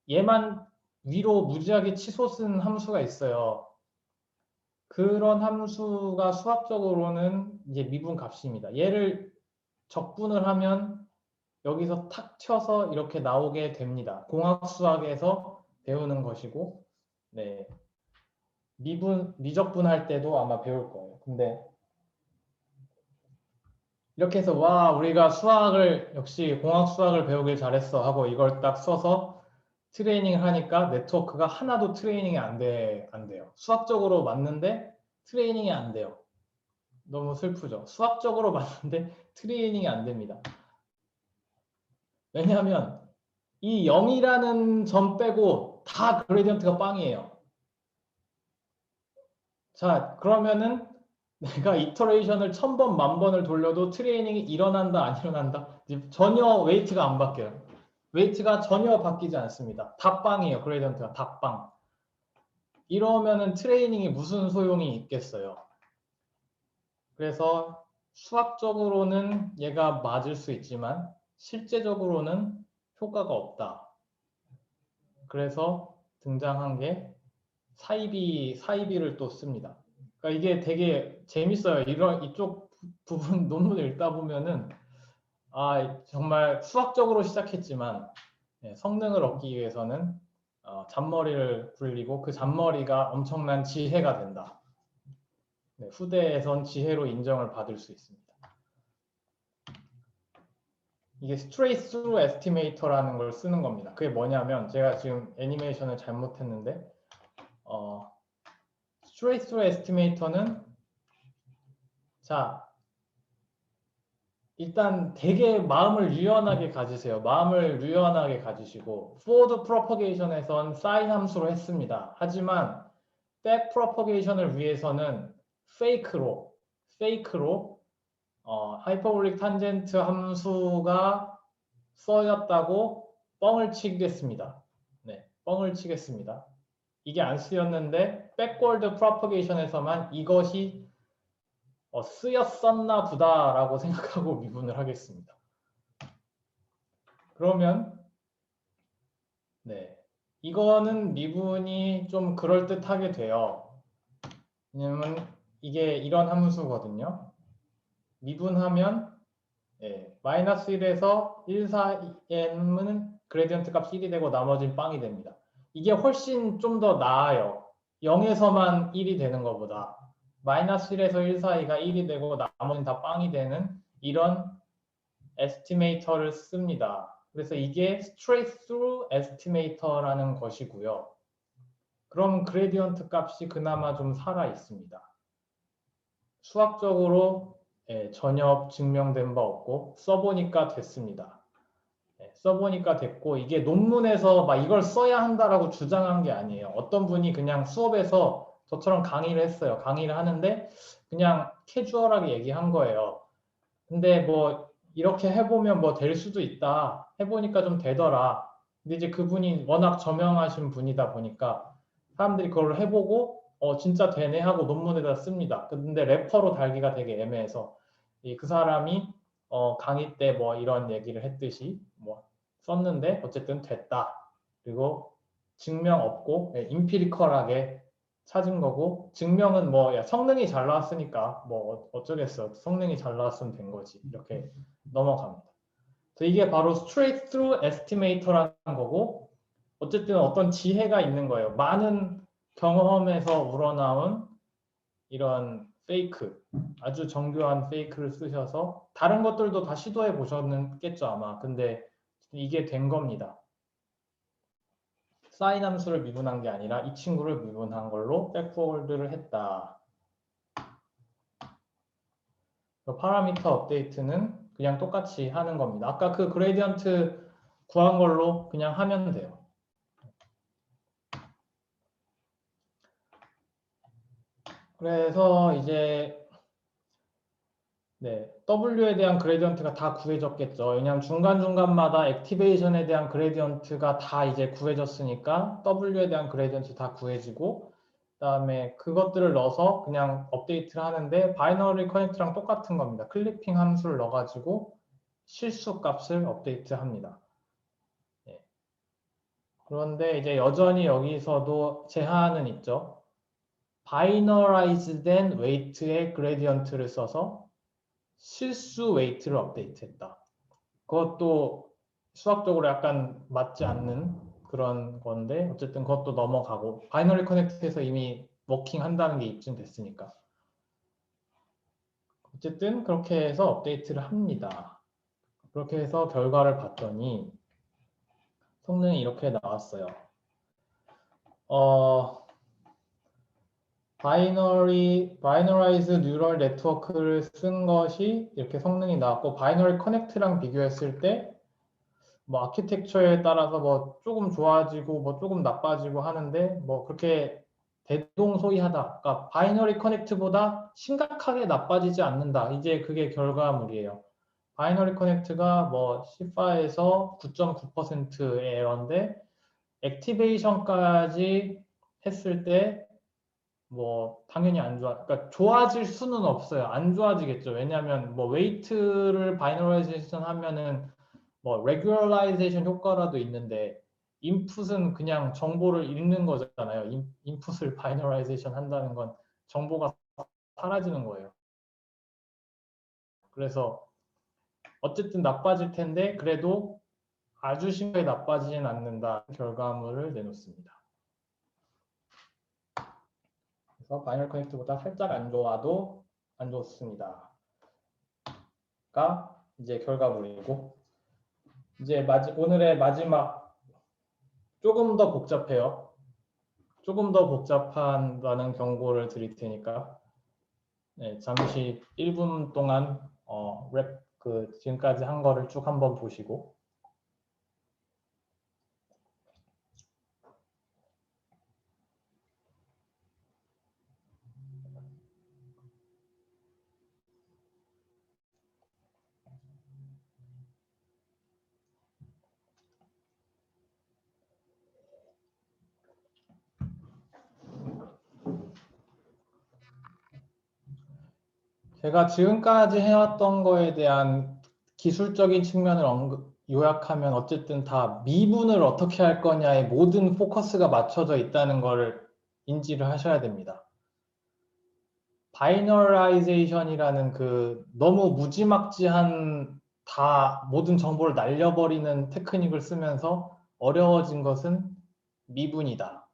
A: 얘만 위로 무지하게 치솟은 함수가 있어요. 그런 함수가 수학적으로는 이제 미분 값입니다. 얘를 적분을 하면 여기서 탁 쳐서 이렇게 나오게 됩니다. 공학 수학에서 배우는 것이고, 네. 미적분할 때도 아마 배울 거예요. 근데 이렇게 해서 와, 우리가 역시 공학 수학을 배우길 잘했어 하고 이걸 딱 써서 트레이닝을 하니까 네트워크가 하나도 트레이닝이 안 돼요. 수학적으로 맞는데 트레이닝이 안 돼요. 너무 슬프죠. 수학적으로 맞는데 트레이닝이 안 됩니다. 왜냐하면 이 0이라는 점 빼고 다 그레디언트가 빵이에요. 자, 그러면은 내가 이터레이션을 1000번, 10,000번을 돌려도 트레이닝이 일어난다, 안 일어난다? 전혀 웨이트가 안 바뀌어요. 웨이트가 전혀 바뀌지 않습니다. 다 빵이에요. 그레디언트가 다 빵. 이러면은 트레이닝이 무슨 소용이 있겠어요. 그래서 수학적으로는 얘가 맞을 수 있지만 실제적으로는 효과가 없다. 그래서 등장한 게 사이비를 또 씁니다. 그러니까 이게 되게 재밌어요. 이쪽 부분 논문을 읽다 보면은 정말 수학적으로 시작했지만 성능을 얻기 위해서는 잔머리를 굴리고 그 잔머리가 엄청난 지혜가 된다. 네, 후대에선 지혜로 인정을 받을 수 있습니다. 이게 straight through estimator라는 걸 쓰는 겁니다. 그게 뭐냐면 제가 지금 애니메이션을 잘못했는데 straight through estimator는 자 일단 되게 마음을 유연하게 가지세요. 마음을 유연하게 가지시고 forward propagation에선 sin 함수로 했습니다. 하지만 back propagation을 위해서는 fake로 하이퍼볼릭 탄젠트 함수가 써였다고 뻥을 치겠습니다. 네, 뻥을 치겠습니다. 이게 안 쓰였는데 backward propagation에서만 이것이 쓰였었나 보다라고 생각하고 미분을 하겠습니다. 그러면 네, 이거는 미분이 좀 그럴듯하게 돼요. 왜냐면 이게 이런 함수거든요. 미분하면 마이너스 1에서 1, 4, n은 그레디언트 값 1이 되고 나머지는 빵이 됩니다. 이게 훨씬 좀 더 나아요. 0에서만 1이 되는 것보다. 마이너스 1에서 1 사이가 1이 되고 나머지는 다 빵이 되는 이런 에스티메이터를 씁니다. 그래서 이게 straight through estimator라는 것이고요. 그럼 그레디언트 값이 그나마 좀 살아 있습니다. 수학적으로 전혀 증명된 바 없고 써보니까 됐습니다. 써보니까 됐고 이게 논문에서 막 이걸 써야 한다라고 주장한 게 아니에요. 어떤 분이 그냥 수업에서 저처럼 강의를 했어요. 강의를 하는데 그냥 캐주얼하게 얘기한 거예요. 근데 뭐 이렇게 해보면 뭐 될 수도 있다. 해보니까 좀 되더라. 근데 이제 그분이 워낙 저명하신 분이다 보니까 사람들이 그걸 해보고 진짜 되네 하고 논문에다 씁니다. 근데 래퍼로 달기가 되게 애매해서 그 사람이 강의 때 뭐 이런 얘기를 했듯이 뭐 썼는데 어쨌든 됐다. 그리고 증명 없고 임피리컬하게 찾은 거고 증명은 뭐 야, 성능이 잘 나왔으니까 뭐 어쩌겠어. 성능이 잘 나왔으면 된 거지. 이렇게 넘어갑니다. 그래서 이게 바로 straight through estimator라는 거고 어쨌든 어떤 지혜가 있는 거예요. 많은 경험에서 우러나온 이런 페이크, 아주 정교한 페이크를 쓰셔서 다른 것들도 다 시도해 보셨겠죠 아마. 근데 이게 된 겁니다. 사인 함수를 미분한 게 아니라 이 친구를 미분한 걸로 백포월드를 했다. 파라미터 업데이트는 그냥 똑같이 하는 겁니다. 아까 그 그레디언트 구한 걸로 그냥 하면 돼요. 그래서 이제 W에 대한 그레디언트가 다 구해졌겠죠. 왜냐하면 중간중간마다 액티베이션에 대한 그레디언트가 다 이제 구해졌으니까 W에 대한 그레디언트 다 구해지고 그다음에 그것들을 넣어서 그냥 업데이트를 하는데 바이너리 커넥트랑 똑같은 겁니다. 클리핑 함수를 넣어가지고 실수 값을 업데이트 합니다. 그런데 이제 여전히 여기서도 제한은 있죠. 바이너라이즈 된 웨이트의 그레디언트를 써서 실수 웨이트를 업데이트했다. 그것도 수학적으로 약간 맞지 않는 그런 건데 어쨌든 그것도 넘어가고 바이너리 커넥트에서 이미 워킹 한다는 게 입증됐으니까 어쨌든 그렇게 해서 업데이트를 합니다. 그렇게 해서 결과를 봤더니 성능이 이렇게 나왔어요. 바이너라이즈 뉴럴 네트워크를 쓴 것이 이렇게 성능이 나왔고 바이너리 커넥트랑 비교했을 때 뭐 아키텍처에 따라서 뭐 조금 좋아지고 뭐 조금 나빠지고 하는데 뭐 그렇게 대동소이하다. 그러니까 바이너리 커넥트보다 심각하게 나빠지지 않는다. 이제 그게 결과물이에요. 바이너리 커넥트가 뭐 C5에서 9.9%의 에러인데 액티베이션까지 했을 때 뭐 당연히 안 좋아. 그러니까 좋아질 수는 없어요. 안 좋아지겠죠. 왜냐하면 뭐 웨이트를 바이너라이제이션 하면은 뭐 레귤라이제이션 효과라도 있는데 인풋은 그냥 정보를 읽는 거잖아요. 인풋을 바이너라이제이션 한다는 건 정보가 사라지는 거예요. 그래서 어쨌든 나빠질 텐데 그래도 아주 심하게 나빠지진 않는다 결과물을 내놓습니다. 그래서 바이너리 커넥트보다 살짝 안 좋아도 안 좋습니다. 가 이제 결과물이고 이제 오늘의 마지막 조금 더 복잡해요. 조금 더 복잡하다는 경고를 드릴 테니까 잠시 1분 동안 지금까지 한 거를 쭉 한번 보시고 제가 지금까지 해왔던 거에 대한 기술적인 측면을 요약하면 어쨌든 다 미분을 어떻게 할 거냐에 모든 포커스가 맞춰져 있다는 거를 인지를 하셔야 됩니다. 바이너라이제이션이라는 그 너무 무지막지한 다 모든 정보를 날려버리는 테크닉을 쓰면서 어려워진 것은 미분이다.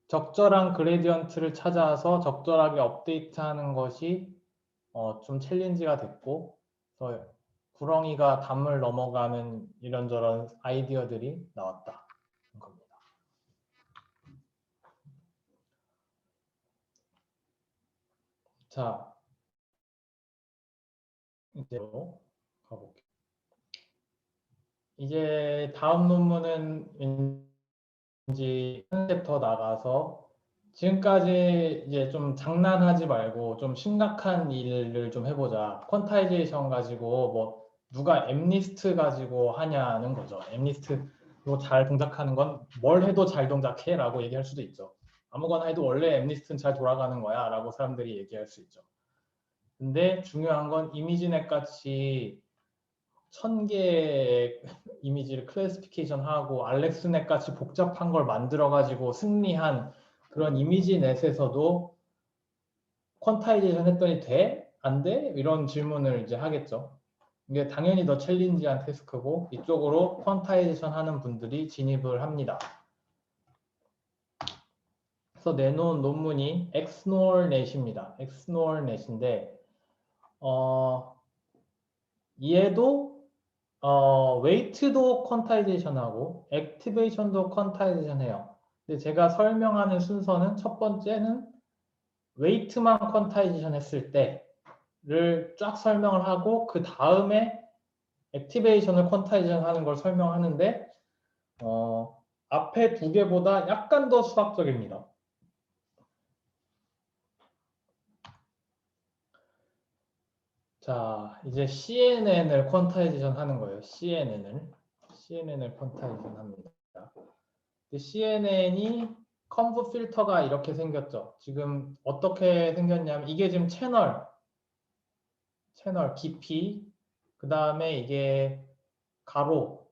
A: 적절한 그레디언트를 찾아서 적절하게 업데이트하는 것이 좀 챌린지가 됐고, 그래서 구렁이가 담을 넘어가는 이런저런 아이디어들이 나왔다. 겁니다. 자, 이제로 가볼게요. 이제 다음 논문은 왠지 한 스텝 더 나가서 지금까지 이제 좀 장난하지 말고 좀 심각한 일을 좀 해보자. 퀀타이제이션 가지고 뭐 누가 엠리스트 가지고 하냐는 거죠. 엠리스트로 잘 동작하는 건 뭘 해도 잘 동작해 라고 얘기할 수도 있죠. 아무거나 해도 원래 엠리스트는 잘 돌아가는 거야 라고 사람들이 얘기할 수 있죠. 근데 중요한 건 이미지넷 같이 1000개의 이미지를 클래시피케이션 하고 알렉스넷 같이 복잡한 걸 만들어 가지고 승리한 그런 이미지넷에서도 퀀타이제이션 했더니 돼? 안 돼? 이런 질문을 이제 하겠죠. 이게 당연히 더 챌린지한 태스크고 이쪽으로 퀀타이제이션 하는 분들이 진입을 합니다. 그래서 내놓은 논문이 XNORNet입니다. XNORNet인데 얘도 웨이트도 퀀타이제이션하고 액티베이션도 퀀타이제이션 해요. 근데 제가 설명하는 순서는 첫 번째는 웨이트만 퀀타이제이션 했을 때를 쫙 설명을 하고 그 다음에 액티베이션을 퀀타이제이션 하는 걸 설명하는데 앞에 두 개보다 약간 더 수학적입니다. 자, 이제 CNN을 퀀타이제이션 하는 거예요. CNN을 퀀타이제이션 합니다. CNN이 컨브 필터가 이렇게 생겼죠. 지금 어떻게 생겼냐면 이게 지금 채널 깊이, 그 다음에 이게 가로,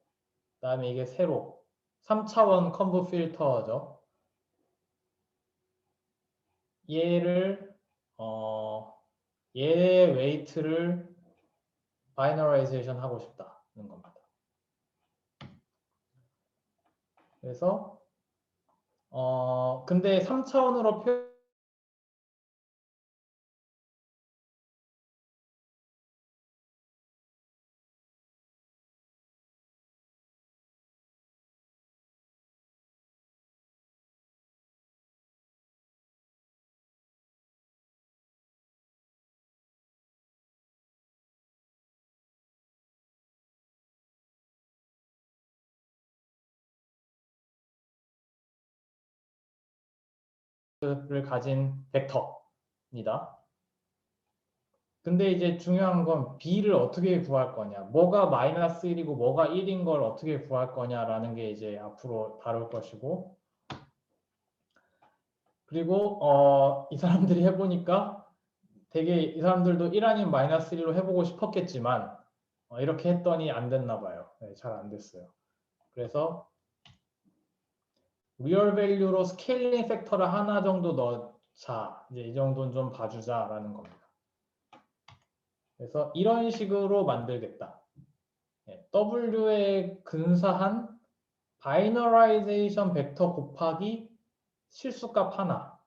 A: 그 다음에 이게 세로, 3차원 컨브 필터죠. 얘를 얘의 웨이트를 바이너라이제이션 하고 싶다는 겁니다. 그래서 근데 3차원으로 표현 를 가진 벡터입니다. 근데 이제 중요한 건 B를 어떻게 구할 거냐, 뭐가 마이너스 1이고 뭐가 1인 걸 어떻게 구할 거냐라는 게 이제 앞으로 다룰 것이고, 그리고 이 사람들이 해보니까 되게 이 사람들도 1 아닌 마이너스 1로 해보고 싶었겠지만 이렇게 했더니 안 됐나 봐요. 네, 잘 안 됐어요. 그래서 리얼 밸류로 스케일링 팩터를 하나 정도 넣자. 이제 이 정도는 좀 봐주자라는 겁니다. 그래서 이런 식으로 만들겠다. W에 근사한 바이너라이제이션 벡터 곱하기 실수값 하나.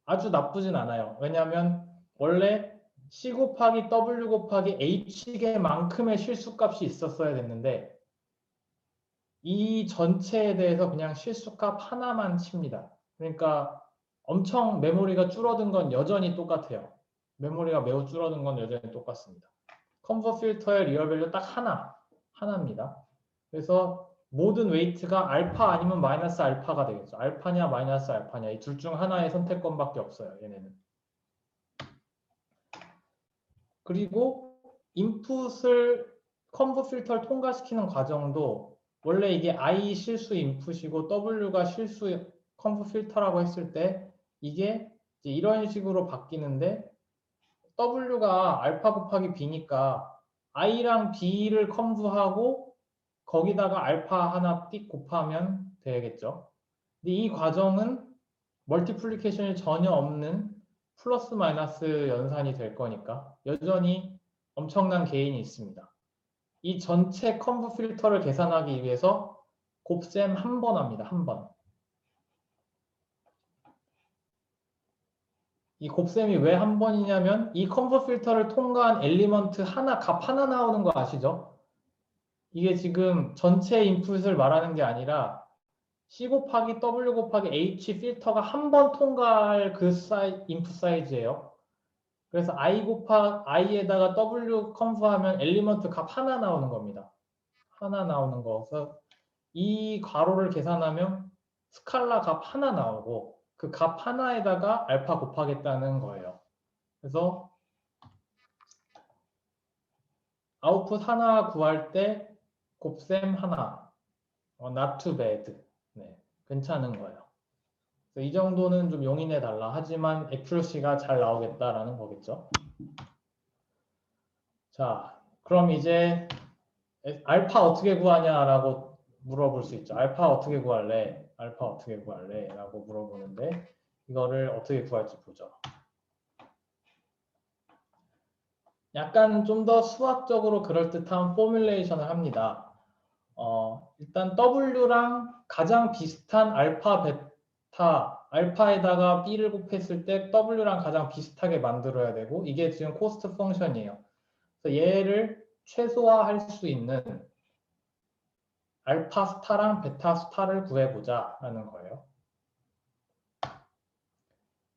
A: 아주 나쁘진 않아요. 왜냐하면 원래 C 곱하기 W 곱하기 H개만큼의 실수값이 있었어야 됐는데 이 전체에 대해서 그냥 실수값 하나만 칩니다. 그러니까 엄청 메모리가 줄어든 건 여전히 똑같아요. 메모리가 매우 줄어든 건 여전히 똑같습니다. 컨버 필터의 리얼 밸류 딱 하나입니다. 그래서 모든 웨이트가 알파 아니면 마이너스 알파가 되겠죠. 알파냐 마이너스 알파냐 이 둘 중 하나의 선택권밖에 없어요. 얘네는. 그리고 인풋을 컨버 필터를 통과시키는 과정도 원래 이게 I 실수 인풋이고 W가 실수 컨버 필터라고 했을 때 이게 이제 이런 식으로 바뀌는데 W가 알파 곱하기 B니까 I랑 B를 컨브하고 거기다가 알파 하나 띡 곱하면 되겠죠. 근데 이 과정은 멀티플리케이션이 전혀 없는 플러스 마이너스 연산이 될 거니까 여전히 엄청난 개인이 있습니다. 이 전체 컨브 필터를 계산하기 위해서 곱셈 한 번 합니다. 한 번. 이 곱셈이 왜 한 번이냐면 이 컨버 필터를 통과한 엘리먼트 하나, 값 하나 나오는 거 아시죠? 이게 지금 전체 인풋을 말하는 게 아니라 C 곱하기 W 곱하기 H 필터가 한 번 통과할 그 인풋 사이즈예요. 그래서 I에다가 W 컨버하면 엘리먼트 값 하나 나오는 겁니다. 하나 나오는 거. 그래서 이 괄호를 계산하면 스칼라 값 하나 나오고 그 값 하나에다가 알파 곱하겠다는 거예요. 그래서 아웃풋 하나 구할 때 곱셈 하나, not too bad. 네, 괜찮은 거예요. 이 정도는 좀 용인해 달라. 하지만 액큐러시가 잘 나오겠다라는 거겠죠. 자, 그럼 이제 알파 어떻게 구하냐라고 물어볼 수 있죠. 알파 어떻게 구할래? 알파 어떻게 구할래? 라고 물어보는데 이거를 어떻게 구할지 보죠. 약간 좀 더 수학적으로 그럴듯한 포뮬레이션을 합니다. 일단 W랑 가장 비슷한 알파, 베타, 알파에다가 B를 곱했을 때 W랑 가장 비슷하게 만들어야 되고 이게 지금 코스트 펑션이에요. 그래서 얘를 최소화할 수 있는 알파 스타랑 베타 스타를 구해보자 라는 거예요.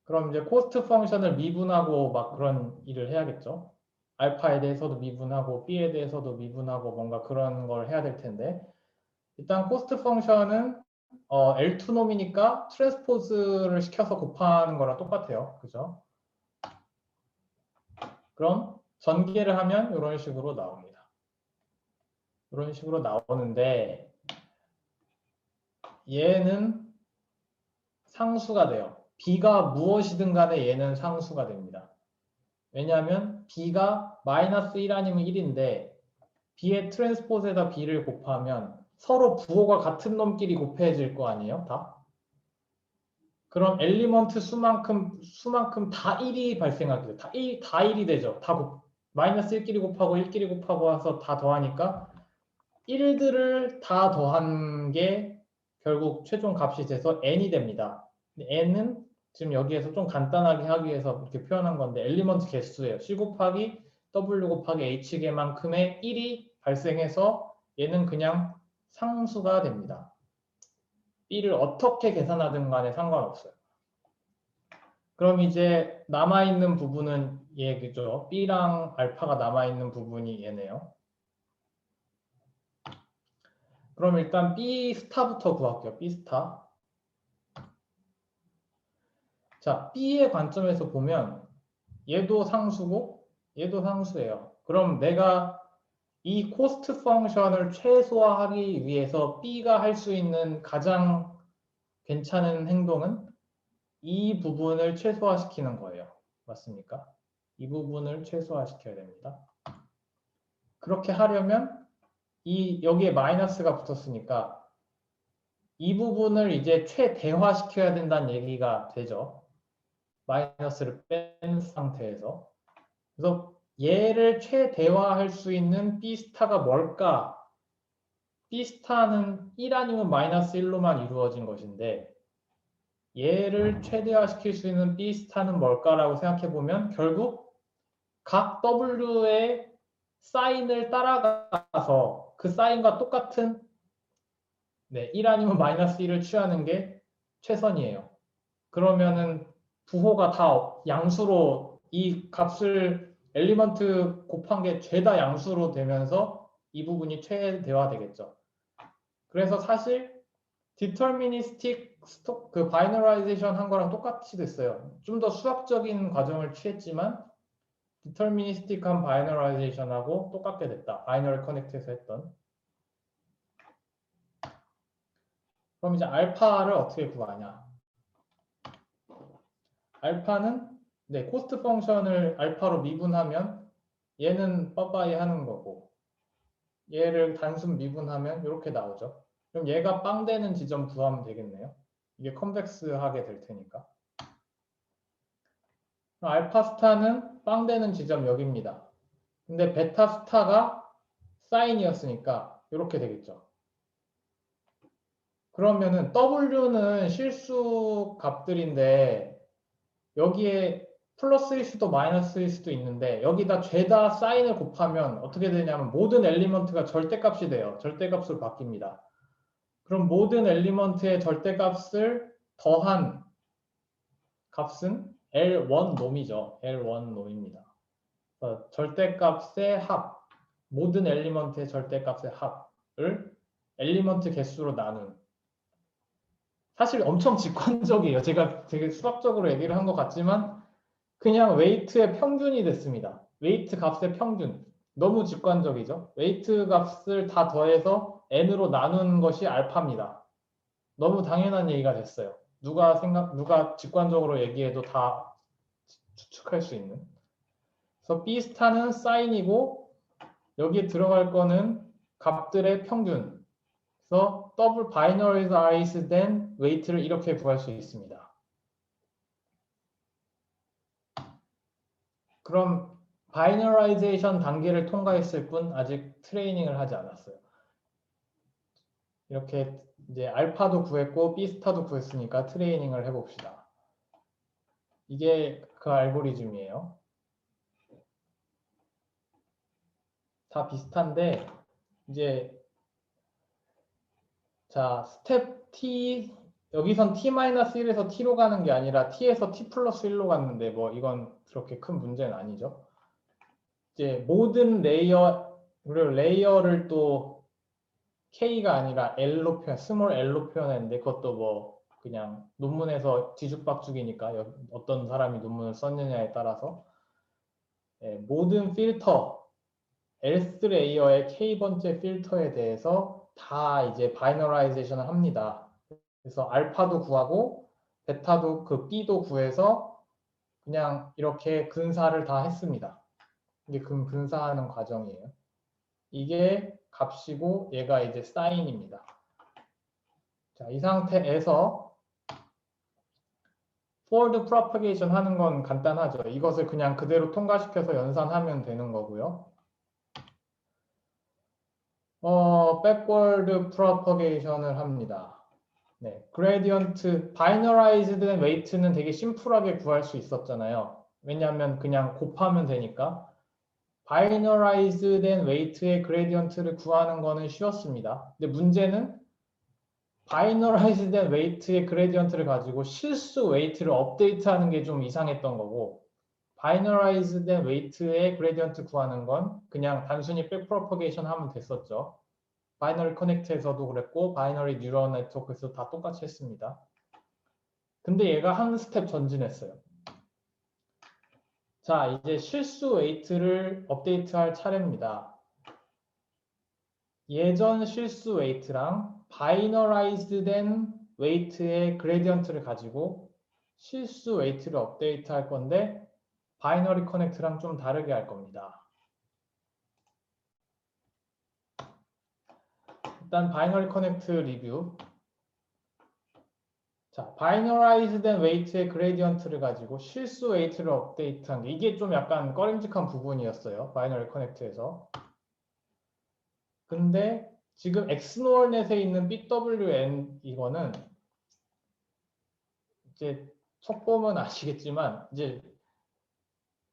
A: 그럼 이제 코스트 펑션을 미분하고 막 그런 일을 해야겠죠. 알파에 대해서도 미분하고 B에 대해서도 미분하고 뭔가 그런 걸 해야 될 텐데 일단 코스트 펑션은 L2 놈이니까 트랜스포즈를 시켜서 곱하는 거랑 똑같아요. 그죠? 그럼 전개를 하면 이런 식으로 나옵니다. 이런 식으로 나오는데 얘는 상수가 돼요. B가 무엇이든 간에 얘는 상수가 됩니다. 왜냐하면 B가 마이너스 1 아니면 1인데 B의 트랜스포즈에다 B를 곱하면 서로 부호가 같은 놈끼리 곱해질 거 아니에요? 다? 그럼 엘리먼트 수만큼 다 1이 발생하게 돼요. 다 1이 되죠. 마이너스 1끼리 곱하고 1끼리 곱하고 해서 다 더하니까 1들을 다 더한 게 결국 최종 값이 돼서 n이 됩니다. n은 지금 여기에서 좀 간단하게 하기 위해서 이렇게 표현한 건데 엘리먼트 개수예요. C 곱하기 W 곱하기 H개만큼의 1이 발생해서 얘는 그냥 상수가 됩니다. B를 어떻게 계산하든 간에 상관없어요. 그럼 이제 남아있는 부분은 얘죠. B랑 알파가 남아있는 부분이 얘네요. 그럼 일단 B 스타부터 구할게요. B 스타. 자, B의 관점에서 보면 얘도 상수고 얘도 상수예요. 그럼 내가 이 코스트 펑션을 최소화하기 위해서 B가 할 수 있는 가장 괜찮은 행동은 이 부분을 최소화시키는 거예요. 맞습니까? 이 부분을 최소화시켜야 됩니다. 그렇게 하려면 여기에 마이너스가 붙었으니까 이 부분을 이제 최대화시켜야 된다는 얘기가 되죠. 마이너스를 뺀 상태에서. 그래서 얘를 최대화할 수 있는 B스타가 뭘까? B스타는 1 아니면 마이너스 1로만 이루어진 것인데 얘를 최대화시킬 수 있는 B스타는 뭘까라고 생각해보면 결국 각 W의 사인을 따라가서 그 사인과 똑같은 1 아니면 마이너스 1을 취하는 게 최선이에요. 그러면은 부호가 다 양수로 이 값을 엘리먼트 곱한 게 죄다 양수로 되면서 이 부분이 최대화되겠죠. 그래서 사실 디터미니스틱 그 바이너라이제이션 한 거랑 똑같이 됐어요. 좀 더 수학적인 과정을 취했지만 디터미니스틱한 바이너라이제이션하고 똑같게 됐다. 바이너리 커넥트에서 했던. 그럼 이제 알파를 어떻게 구하냐? 알파는 코스트 펑션을 알파로 미분하면 얘는 빠빠이 하는 거고 얘를 단순 미분하면 이렇게 나오죠. 그럼 얘가 빵 되는 지점 구하면 되겠네요. 이게 컨벡스 하게 될 테니까. 알파 스타는 빵 되는 지점 여기입니다. 근데 베타 스타가 사인이었으니까 이렇게 되겠죠. 그러면은 W는 실수 값들인데 여기에 플러스일 수도 마이너스일 수도 있는데 여기다 죄다 사인을 곱하면 어떻게 되냐면 모든 엘리먼트가 절대값이 돼요. 절대값으로 바뀝니다. 그럼 모든 엘리먼트의 절대값을 더한 값은 L1 놈이죠. L1 놈입니다. 절대값의 합, 모든 엘리먼트의 절대값의 합을 엘리먼트 개수로 나눈. 사실 엄청 직관적이에요. 제가 되게 수학적으로 얘기를 한 것 같지만 그냥 웨이트의 평균이 됐습니다. 웨이트 값의 평균. 너무 직관적이죠. 웨이트 값을 다 더해서 n으로 나눈 것이 알파입니다. 너무 당연한 얘기가 됐어요. 누가 직관적으로 얘기해도 다 추측할 수 있는. 그래서 B 스타는 사인이고 여기에 들어갈 거는 값들의 평균. 그래서 더블 바이너리자이즈 된 웨이트를 이렇게 구할 수 있습니다. 그럼 바이너라이제이션 단계를 통과했을 뿐 아직 트레이닝을 하지 않았어요. 이렇게 이제 알파도 구했고 B스타도 구했으니까 트레이닝을 해봅시다. 이게 그 알고리즘이에요. 다 비슷한데 이제 자 스텝 T 여기선 T-1에서 T로 가는 게 아니라 T에서 T 플러스 1로 갔는데 뭐 이건 그렇게 큰 문제는 아니죠. 이제 모든 레이어를 또 K가 아니라 L로 스몰 L로 표현했는데 그것도 뭐 그냥 논문에서 뒤죽박죽이니까 어떤 사람이 논문을 썼느냐에 따라서 모든 필터 Lth 레이어의 K번째 필터에 대해서 다 이제 바이너라이제이션을 합니다. 그래서 알파도 구하고 베타도 그 B도 구해서 그냥 이렇게 근사를 다 했습니다. 이게 근사하는 과정이에요. 이게 값이고 얘가 이제 사인입니다. 자, 이 상태에서 forward propagation 하는 건 간단하죠. 이것을 그냥 그대로 통과시켜서 연산하면 되는 거고요. backward propagation을 합니다. 네, gradient, binarized weight는 되게 심플하게 구할 수 있었잖아요. 왜냐하면 그냥 곱하면 되니까. binarized weight의 gradient를 구하는 거는 쉬웠습니다. 근데 문제는 binarized weight의 gradient를 가지고 실수 weight를 업데이트하는 게 좀 이상했던 거고 binarized weight의 gradient 구하는 건 그냥 단순히 backpropagation 하면 됐었죠. 바이너리 커넥트에서도 그랬고 바이너리 뉴럴 네트워크에서 다 똑같이 했습니다. 근데 얘가 한 스텝 전진했어요. 자, 이제 실수 웨이트를 업데이트할 차례입니다. 예전 실수 웨이트랑 바이너라이즈드 된 웨이트의 그레디언트를 가지고 실수 웨이트를 업데이트 할 건데 바이너리 커넥트랑 좀 다르게 할 겁니다. 일단 바이너리 커넥트 리뷰. 자, 바이너라이즈 된 웨이트의 그레디언트를 가지고 실수 웨이트를 업데이트한 게 이게 좀 약간 꺼림직한 부분이었어요. 바이너리 커넥트에서. 근데 지금 엑스노얼넷에 있는 BWN 이거는 이제 첫 보면 아시겠지만 이제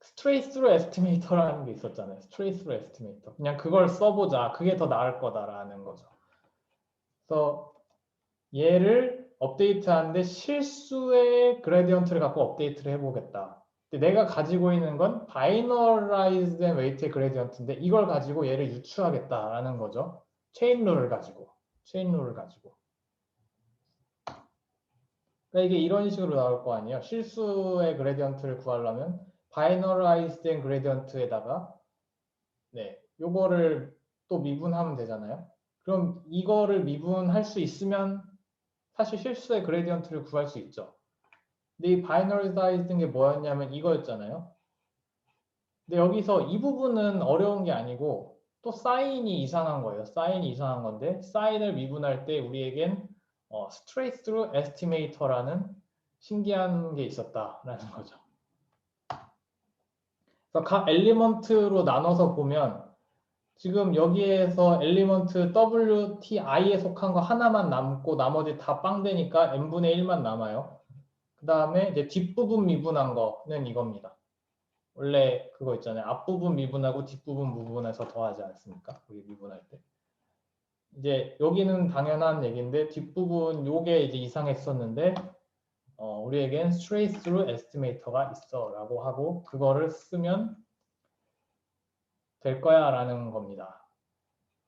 A: 스트레이트 스루 에스티메이터라는 게 있었잖아요. 스트레이트 스루 에스티메이터. 그냥 그걸 써보자. 그게 더 나을 거다라는 거죠. 그래서 얘를 업데이트하는데 실수의 그레디언트를 갖고 업데이트를 해보겠다. 근데 내가 가지고 있는 건 바이너라이즈드 웨이트의 그레디언트인데 이걸 가지고 얘를 유추하겠다라는 거죠. 체인 룰을 가지고. 그러니까 이게 이런 식으로 나올 거 아니에요. 실수의 그레디언트를 구하려면 바이너라이즈된 그레디언트에다가 네, 요거를 또 미분하면 되잖아요. 그럼 이거를 미분할 수 있으면 사실 실수의 그레디언트를 구할 수 있죠. 근데 이 바이너리사이즈된 게 뭐였냐면 이거였잖아요. 근데 여기서 이 부분은 어려운 게 아니고 또 사인이 이상한 거예요. 사인이 이상한 건데 사인을 미분할 때 우리에겐 straight through estimator라는 신기한 게 있었다라는 거죠. 그래서 각 엘리먼트로 나눠서 보면 지금 여기에서 엘리먼트 WTI에 속한 거 하나만 남고 나머지 다 빵되니까 n분의 1만 남아요. 그 다음에 이제 뒷부분 미분한 거는 이겁니다. 원래 그거 있잖아요. 앞부분 미분하고 뒷부분 미분해서 더하지 않습니까? 여기 미분할 때. 이제 여기는 당연한 얘기인데 뒷부분 요게 이제 이상했었는데 우리에겐 straight through estimator가 있어 라고 하고 그거를 쓰면 될 거야 라는 겁니다.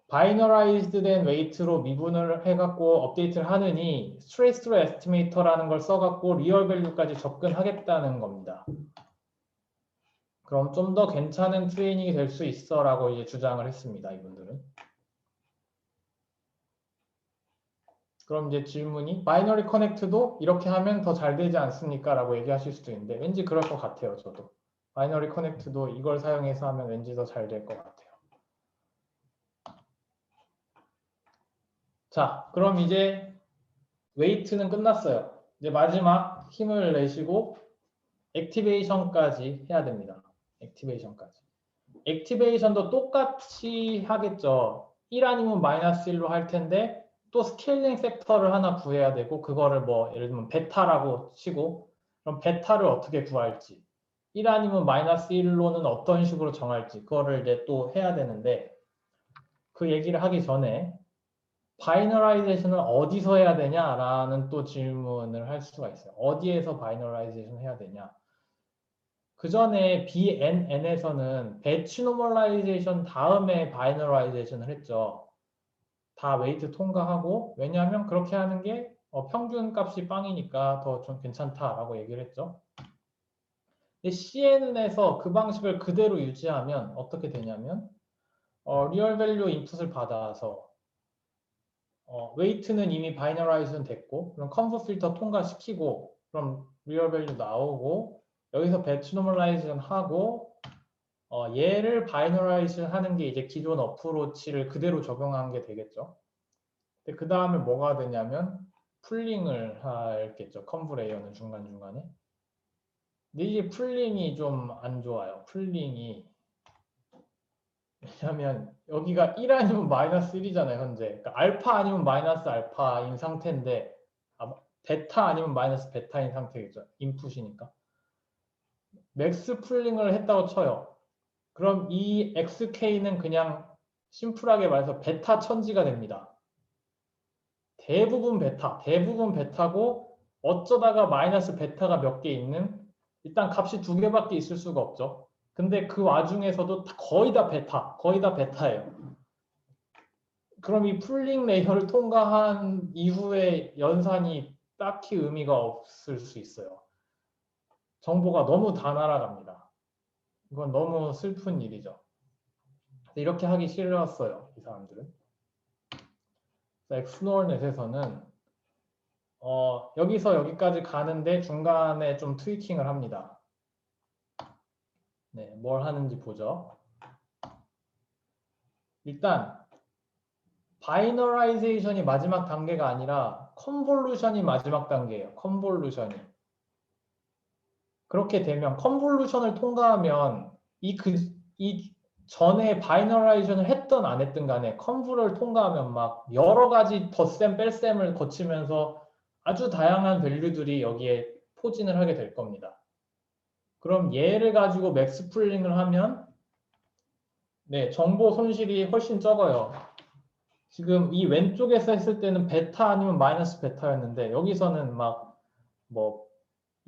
A: 바이너라이즈드 된 웨이트로 미분을 해갖고 업데이트를 하느니 straight through estimator라는 걸 써갖고 리얼 밸류까지 접근하겠다는 겁니다. 그럼 좀 더 괜찮은 트레이닝이 될 수 있어 라고 이제 주장을 했습니다. 이분들은. 그럼 이제 질문이 바이너리 커넥트도 이렇게 하면 더 잘 되지 않습니까? 라고 얘기하실 수도 있는데 왠지 그럴 것 같아요. 저도. 바이너리 커넥트도 이걸 사용해서 하면 왠지 더 잘 될 것 같아요. 자, 그럼 이제 웨이트는 끝났어요. 이제 마지막 힘을 내시고 액티베이션까지 해야 됩니다. 액티베이션까지. 액티베이션도 똑같이 하겠죠. 1 아니면 마이너스 1로 할 텐데 또 스케일링 팩터를 하나 구해야 되고 그거를 뭐 예를 들면 베타라고 치고 그럼 베타를 어떻게 구할지 1 아니면 마이너스 1로는 어떤 식으로 정할지 그거를 이제 또 해야 되는데 그 얘기를 하기 전에 바이너라이제이션을 어디서 해야 되냐라는 또 질문을 할 수가 있어요. 어디에서 바이너라이제이션 해야 되냐? 그 전에 BNN에서는 배치 노멀라이제이션 다음에 바이너라이제이션을 했죠. 다 웨이트 통과하고 왜냐하면 그렇게 하는 게 평균 값이 빵이니까 더 좀 괜찮다라고 얘기를 했죠. CNN에서 그 방식을 그대로 유지하면 어떻게 되냐면 리얼 밸류 인풋을 받아서 웨이트는 이미 바이너라이즈는 됐고 그럼 컴포 필터 통과시키고 그럼 리얼 밸류 나오고 여기서 배치 노멀라이제이션 하고 얘를 바이너라이즈 하는 게 이제 기존 어프로치를 그대로 적용한 게 되겠죠. 그 다음에 뭐가 되냐면 풀링을 하겠죠. 컨브 레이어는 중간중간에. 근데 이게 풀링이 좀 안 좋아요. 풀링이 왜냐면 여기가 1 아니면 마이너스 1이잖아요. 현재. 그러니까 알파 아니면 마이너스 알파인 상태인데 베타 아니면 마이너스 베타인 상태겠죠. 인풋이니까. 맥스 풀링을 했다고 쳐요. 그럼 이 XK는 그냥 심플하게 말해서 베타 천지가 됩니다. 대부분 베타고 어쩌다가 마이너스 베타가 몇 개 있는 일단 값이 2개밖에 있을 수가 없죠. 근데 그 와중에서도 거의 다 베타예요. 그럼 이 풀링 레이어를 통과한 이후에 연산이 딱히 의미가 없을 수 있어요. 정보가 너무 다 날아갑니다. 이건 너무 슬픈 일이죠. 이렇게 하기 싫었어요. 이 사람들은. 엑스노어넷에서는 여기서 여기까지 가는데 중간에 좀 트위킹을 합니다. 네, 뭘 하는지 보죠. 일단 바이너라이제이션이 마지막 단계가 아니라 컨볼루션이 마지막 단계예요. 컨볼루션이. 그렇게 되면 컨볼루션을 통과하면 이 전에 바이너라이제이션을 했던 안 했든 간에 컨볼을 통과하면 막 여러 가지 덧셈 뺄셈을 거치면서 아주 다양한 밸류들이 여기에 포진을 하게 될 겁니다. 그럼 얘를 가지고 맥스 풀링을 하면 네, 정보 손실이 훨씬 적어요. 지금 이 왼쪽에서 했을 때는 베타 아니면 마이너스 베타였는데 여기서는 막 뭐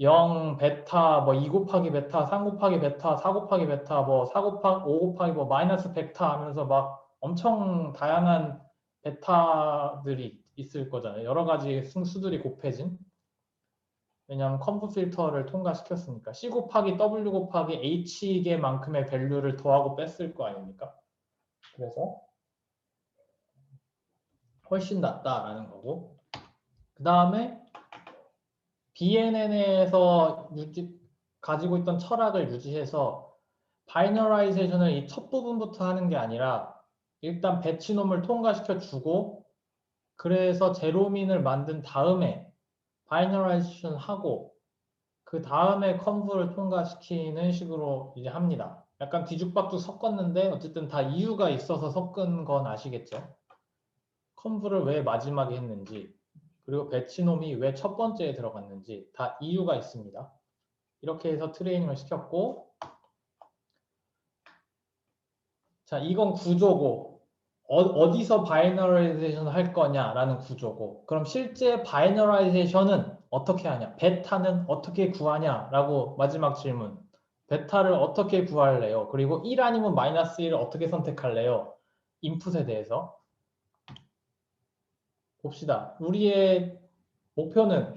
A: 0 베타 뭐 2 곱하기 베타 3 곱하기 베타 4 곱하기 베타 뭐 4 곱하기 5 곱하기 뭐 마이너스 베타 하면서 막 엄청 다양한 베타들이 있을 거잖아요. 여러 가지 수들이 곱해진. 왜냐하면 컴프 필터를 통과시켰으니까 C 곱하기 W 곱하기 H개만큼의 밸류를 더하고 뺐을 거 아닙니까? 그래서 훨씬 낫다라는 거고 그 다음에 BNN에서 가지고 있던 철학을 유지해서 바이너라이제이션을 이 첫 부분부터 하는 게 아니라 일단 배치놈을 통과시켜 주고 그래서 제로민을 만든 다음에 바이너라이제이션 하고 그 다음에 컨브를 통과시키는 식으로 이제 합니다. 약간 뒤죽박죽 섞었는데 어쨌든 다 이유가 있어서 섞은 건 아시겠죠? 컨브를 왜 마지막에 했는지, 그리고 배치놈이 왜 첫 번째에 들어갔는지 다 이유가 있습니다. 이렇게 해서 트레이닝을 시켰고, 자, 이건 구조고, 어디서 바이너라이제이션 할 거냐라는 구조고, 그럼 실제 바이너라이제이션은 어떻게 하냐? 베타는 어떻게 구하냐라고 마지막 질문. 베타를 어떻게 구할래요? 그리고 1 아니면 마이너스 1을 어떻게 선택할래요? 인풋에 대해서 봅시다. 우리의 목표는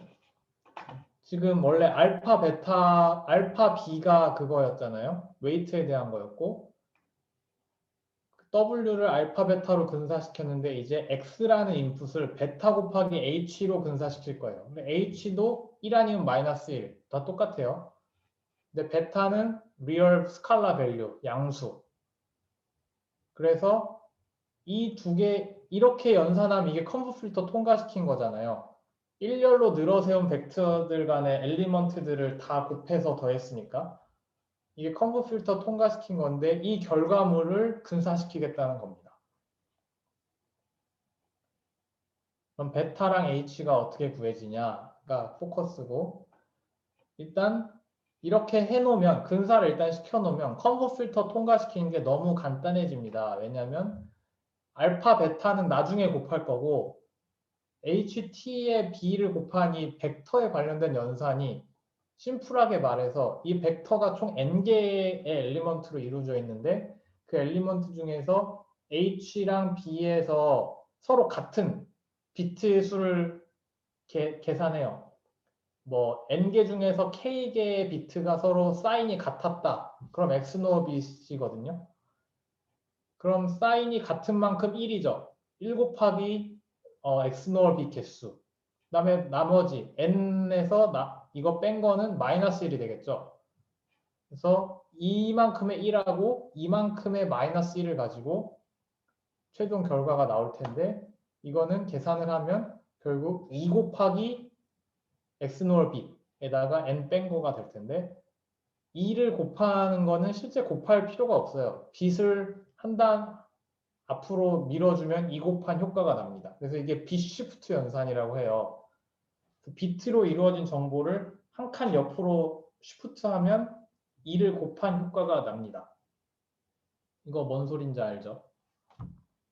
A: 지금 원래 알파, 베타, 알파, B가 그거였잖아요. 웨이트에 대한 거였고, W를 알파, 베타로 근사시켰는데 이제 X라는 인풋을 베타 곱하기 H로 근사시킬 거예요. 근데 H도 1 아니면 마이너스 1, 다 똑같아요. 근데 베타는 리얼 스칼라 밸류, 양수. 그래서 이 두 개, 이렇게 연산하면 이게 컨브 필터 통과시킨 거잖아요. 일렬로 늘어세운 벡터들 간의 엘리먼트들을 다 곱해서 더했으니까 이게 컨브 필터 통과시킨 건데 이 결과물을 근사시키겠다는 겁니다. 그럼 베타랑 H가 어떻게 구해지냐가 포커스고, 일단 이렇게 해놓으면 근사를 일단 시켜놓으면 컨브 필터 통과시키는 게 너무 간단해집니다. 왜냐하면 알파, 베타는 나중에 곱할 거고 HT의 B를 곱한 이 벡터에 관련된 연산이 심플하게 말해서 이 벡터가 총 n개의 엘리먼트로 이루어져 있는데 그 엘리먼트 중에서 H랑 B에서 서로 같은 비트 수를 계산해요. 뭐 n개 중에서 k개의 비트가 서로 사인이 같았다. 그럼 x 노 b이거든요. 그럼 사인이 같은 만큼 1이죠. 1 곱하기 x 노 b 개수. 그다음에 나머지 n에서 이거 뺀 거는 마이너스 1이 되겠죠. 그래서 이만큼의 1하고 이만큼의 마이너스 1을 가지고 최종 결과가 나올 텐데 이거는 계산을 하면 결국 2 곱하기 x 노 b에다가 n 뺀 거가 될 텐데 2를 곱하는 거는 실제 곱할 필요가 없어요. 빛을 한 단 앞으로 밀어주면 2 곱한 효과가 납니다. 그래서 이게 빛 시프트 연산이라고 해요. 비트로 이루어진 정보를 한 칸 옆으로 시프트하면 2를 곱한 효과가 납니다. 이거 뭔 소린지 알죠?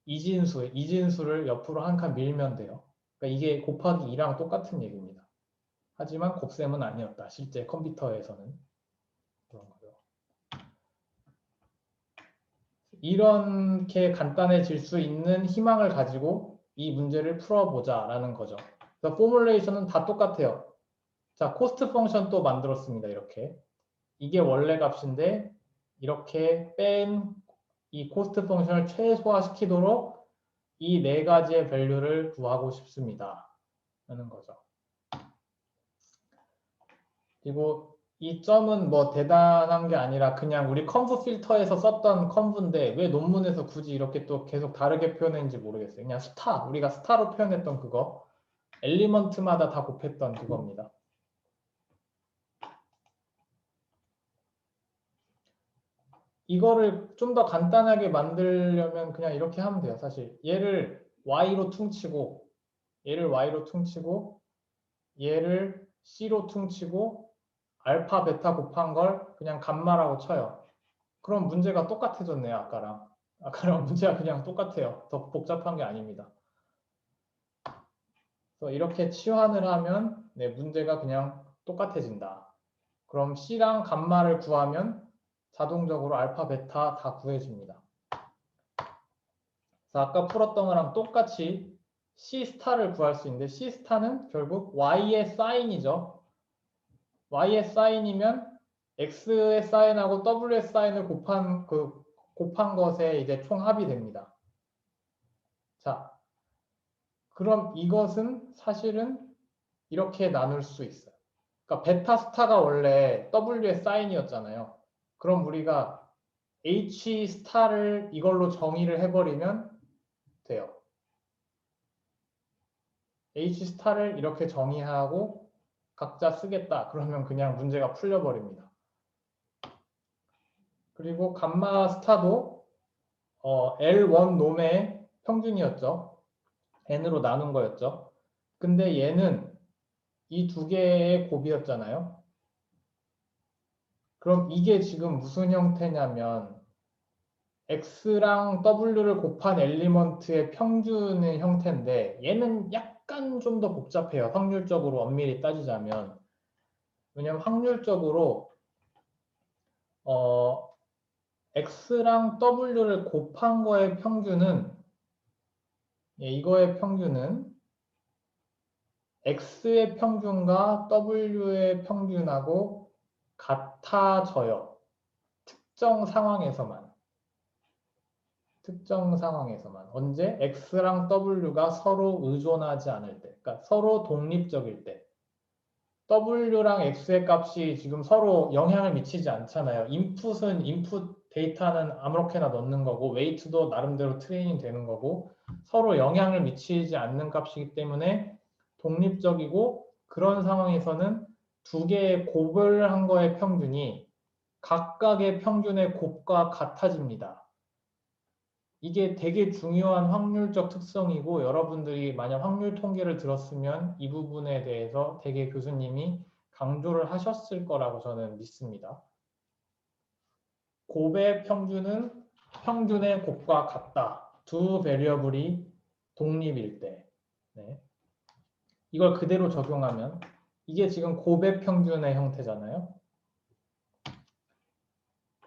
A: 이진수를 옆으로 한 칸 밀면 돼요. 그러니까 이게 곱하기 2랑 똑같은 얘기입니다. 하지만 곱셈은 아니었다. 실제 컴퓨터에서는. 그런 거죠. 이렇게 간단해질 수 있는 희망을 가지고 이 문제를 풀어보자라는 거죠. 그래서 포뮬레이션은 다 똑같아요. 자, 코스트 펑션 또 만들었습니다. 이렇게. 이게 원래 값인데 이렇게 뺀 이 코스트 펑션을 최소화시키도록 이 네 가지의 밸류를 구하고 싶습니다. 라는 거죠. 그리고 이 점은 뭐 대단한 게 아니라 그냥 우리 컨브 필터에서 썼던 컨브인데 왜 논문에서 굳이 이렇게 또 계속 다르게 표현했는지 모르겠어요. 그냥 우리가 스타로 표현했던 그거, 엘리먼트마다 다 곱했던 그겁니다. 이거를 좀 더 간단하게 만들려면 그냥 이렇게 하면 돼요. 사실 얘를 y로 퉁치고 얘를 y로 퉁치고 얘를 c로 퉁치고 알파 베타 곱한 걸 그냥 감마라고 쳐요. 그럼 문제가 똑같아졌네요. 아까랑 문제가 그냥 똑같아요. 더 복잡한 게 아닙니다. 그래서 이렇게 치환을 하면 네, 문제가 그냥 똑같아진다. 그럼 c랑 감마를 구하면 자동적으로 알파 베타 다 구해집니다. 그래서 아까 풀었던 거랑 똑같이 C 스타를 구할 수 있는데 C 스타는 결국 Y의 사인이죠. Y의 사인이면 X의 사인하고 W의 사인을 곱한 것에 이제 총합이 됩니다. 자, 그럼 이것은 사실은 이렇게 나눌 수 있어요. 그러니까 베타 스타가 원래 W의 사인이었잖아요. 그럼 우리가 H 스타를 이걸로 정의를 해버리면 돼요. H 스타를 이렇게 정의하고 각자 쓰겠다. 그러면 그냥 문제가 풀려버립니다. 그리고 감마 스타도 L1 놈의 평균이었죠. n으로 나눈 거였죠. 근데 얘는 이 두 개의 곱이었잖아요. 그럼 이게 지금 무슨 형태냐면 x랑 w를 곱한 엘리먼트의 평균의 형태인데 얘는 약간 좀 더 복잡해요. 확률적으로 엄밀히 따지자면. 왜냐면 확률적으로 x랑 w를 곱한 거의 평균은 이거의 평균은 x의 평균과 w의 평균하고 같아져요. 특정 상황에서만. 언제? x랑 w가 서로 의존하지 않을 때. 그러니까 서로 독립적일 때. w랑 x의 값이 지금 서로 영향을 미치지 않잖아요. 인풋은 인풋 데이터는 아무렇게나 넣는 거고 웨이트도 나름대로 트레이닝 되는 거고 서로 영향을 미치지 않는 값이기 때문에 독립적이고 그런 상황에서는 두 개의 곱을 한 거의 평균이 각각의 평균의 곱과 같아집니다. 이게 되게 중요한 확률적 특성이고 여러분들이 만약 확률 통계를 들었으면 이 부분에 대해서 되게 교수님이 강조를 하셨을 거라고 저는 믿습니다. 곱의 평균은 평균의 곱과 같다. 두 베리어블이 독립일 때. 네. 이걸 그대로 적용하면 이게 지금 곱의 평균의 형태잖아요.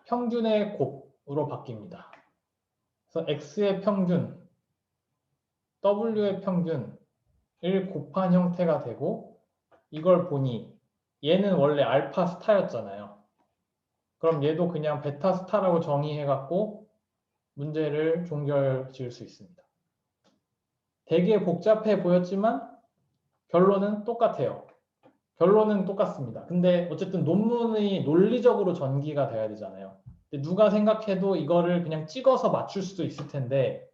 A: 평균의 곱으로 바뀝니다. 그래서 x의 평균, w의 평균을 곱한 형태가 되고 이걸 보니 얘는 원래 알파 스타였잖아요. 그럼 얘도 그냥 베타 스타라고 정의해갖고 문제를 종결 지을 수 있습니다. 되게 복잡해 보였지만 결론은 똑같아요. 결론은 똑같습니다. 근데 어쨌든 논문이 논리적으로 전기가 돼야 되잖아요. 근데 누가 생각해도 이거를 그냥 찍어서 맞출 수도 있을 텐데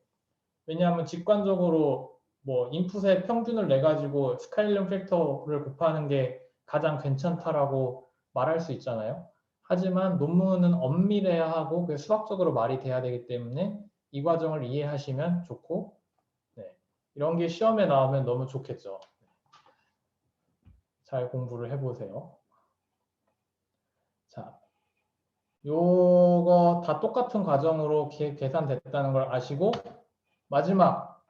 A: 왜냐하면 직관적으로 뭐 인풋의 평균을 내 가지고 스케일링 팩터를 곱하는 게 가장 괜찮다라고 말할 수 있잖아요. 하지만 논문은 엄밀해야 하고 그게 수학적으로 말이 돼야 되기 때문에 이 과정을 이해하시면 좋고 네. 이런 게 시험에 나오면 너무 좋겠죠. 잘 공부를 해보세요. 자, 요거 다 똑같은 과정으로 계산됐다는 걸 아시고 마지막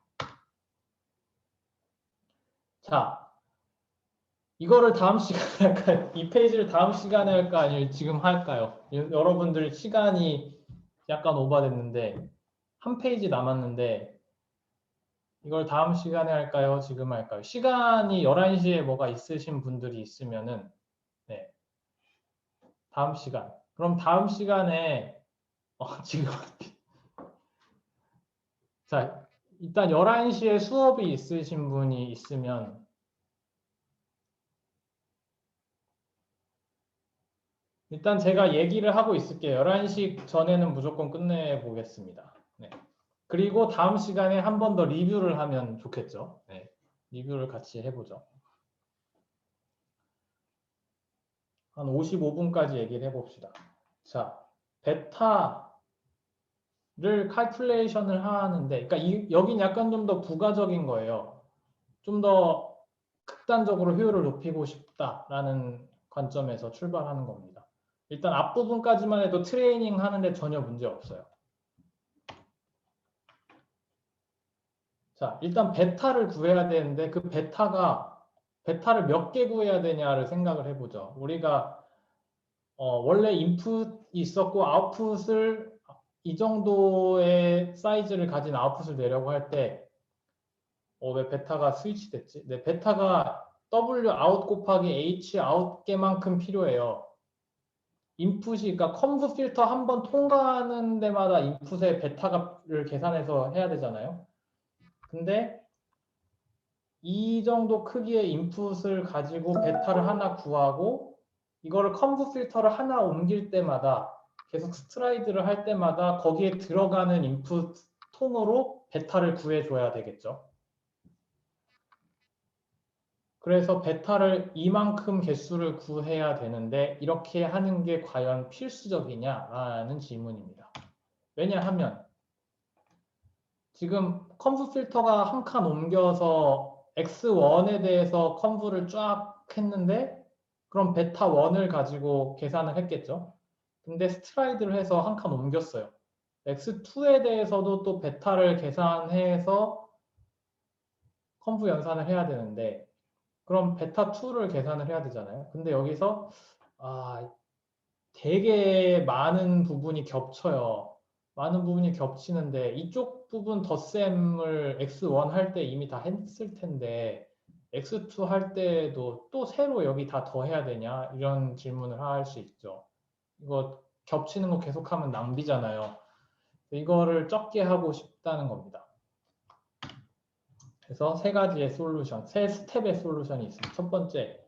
A: 자 이거를 다음 시간에 할까요? 이 페이지를 다음 시간에 할까 아니면 지금 할까요? 여러분들 시간이 약간 오버됐는데 한 페이지 남았는데 이걸 다음 시간에 할까요? 지금 할까요? 시간이 11시에 뭐가 있으신 분들이 있으면은 네. 다음 시간. 그럼 다음 시간에 지금 자, 일단 11시에 수업이 있으신 분이 있으면 일단 제가 얘기를 하고 있을게요. 11시 전에는 무조건 끝내보겠습니다. 네. 그리고 다음 시간에 한 번 더 리뷰를 하면 좋겠죠. 네. 리뷰를 같이 해보죠. 한 55분까지 얘기를 해봅시다. 자, 베타를 칼큘레이션을 하는데, 그러니까 여긴 약간 좀 더 부가적인 거예요. 좀 더 극단적으로 효율을 높이고 싶다라는 관점에서 출발하는 겁니다. 일단 앞부분까지만 해도 트레이닝 하는데 전혀 문제 없어요. 자, 일단 베타를 구해야 되는데 그 베타를 몇 개 구해야 되냐를 생각을 해보죠. 우리가 원래 인풋이 있었고 아웃풋을 이 정도의 사이즈를 가진 아웃풋을 내려고 할 때 왜 베타가 스위치 됐지? 네, 베타가 W 아웃 곱하기 H 아웃 개만큼 필요해요. 인풋이 그러니까 컴프 필터 한 번 통과하는 데마다 인풋의 베타 값을 계산해서 해야 되잖아요. 근데 이 정도 크기의 인풋을 가지고 베타를 하나 구하고 이거를 컴프 필터를 하나 옮길 때마다 계속 스트라이드를 할 때마다 거기에 들어가는 인풋 통으로 베타를 구해줘야 되겠죠. 그래서 베타를 이만큼 개수를 구해야 되는데 이렇게 하는 게 과연 필수적이냐라는 질문입니다. 왜냐하면 지금 컨브 필터가 한 칸 옮겨서 x1에 대해서 컨브를 쫙 했는데 그럼 베타 1을 가지고 계산을 했겠죠. 근데 스트라이드를 해서 한 칸 옮겼어요. x2에 대해서도 또 베타를 계산해서 컨브 연산을 해야 되는데 그럼 베타 2를 계산을 해야 되잖아요. 근데 여기서 되게 많은 부분이 겹쳐요. 많은 부분이 겹치는데 이쪽 부분 덧셈을 x1 할 때 이미 다 했을 텐데 x2 할 때도 또 새로 여기 다 더해야 되냐 이런 질문을 할 수 있죠. 이거 겹치는 거 계속하면 낭비잖아요. 이거를 적게 하고 싶다는 겁니다. 그래서 세 가지의 솔루션, 세 스텝의 솔루션이 있습니다. 첫 번째,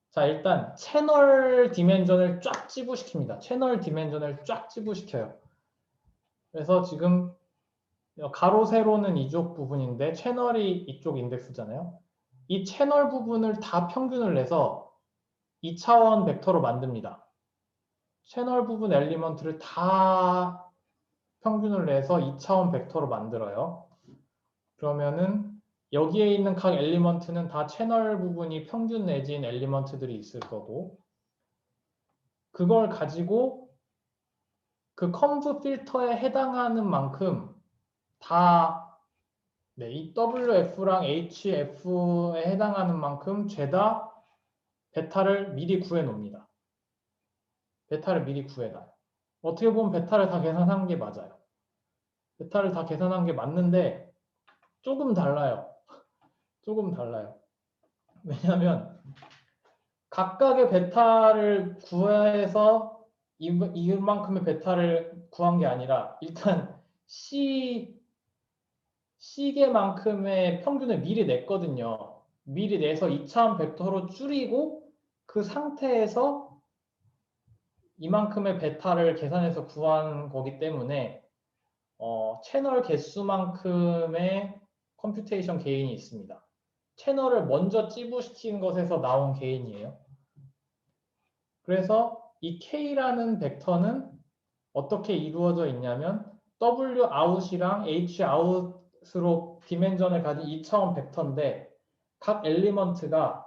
A: 자 일단 채널 디멘전을 쫙 지부시킵니다. 채널 디멘전을 쫙 지부시켜요. 그래서 지금 가로 세로는 이쪽 부분인데 채널이 이쪽 인덱스잖아요. 이 채널 부분을 다 평균을 내서 2차원 벡터로 만듭니다. 채널 부분 엘리먼트를 다 평균을 내서 2차원 벡터로 만들어요. 그러면은 여기에 있는 각 엘리먼트는 다 채널 부분이 평균 내진 엘리먼트들이 있을 거고 그걸 가지고 그 컨브 필터에 해당하는 만큼 다 이 WF랑 HF에 해당하는 만큼 죄다 베타를 미리 구해 놓습니다. 베타를 미리 구해놔요. 어떻게 보면 베타를 다 계산한 게 맞아요. 베타를 다 계산한 게 맞는데 조금 달라요. 조금 달라요. 왜냐하면 각각의 베타를 구해서 이만큼의 베타를 구한 게 아니라 일단 C개만큼의 평균을 미리 냈거든요. 미리 내서 2차원 벡터로 줄이고 그 상태에서 이만큼의 베타를 계산해서 구한 거기 때문에 채널 개수만큼의 컴퓨테이션 게인이 있습니다. 채널을 먼저 찌부시킨 것에서 나온 게인이에요. 그래서 이 K라는 벡터는 어떻게 이루어져 있냐면 W 아웃이랑 H 아웃으로 디멘전을 가진 2차원 벡터인데 각 엘리먼트가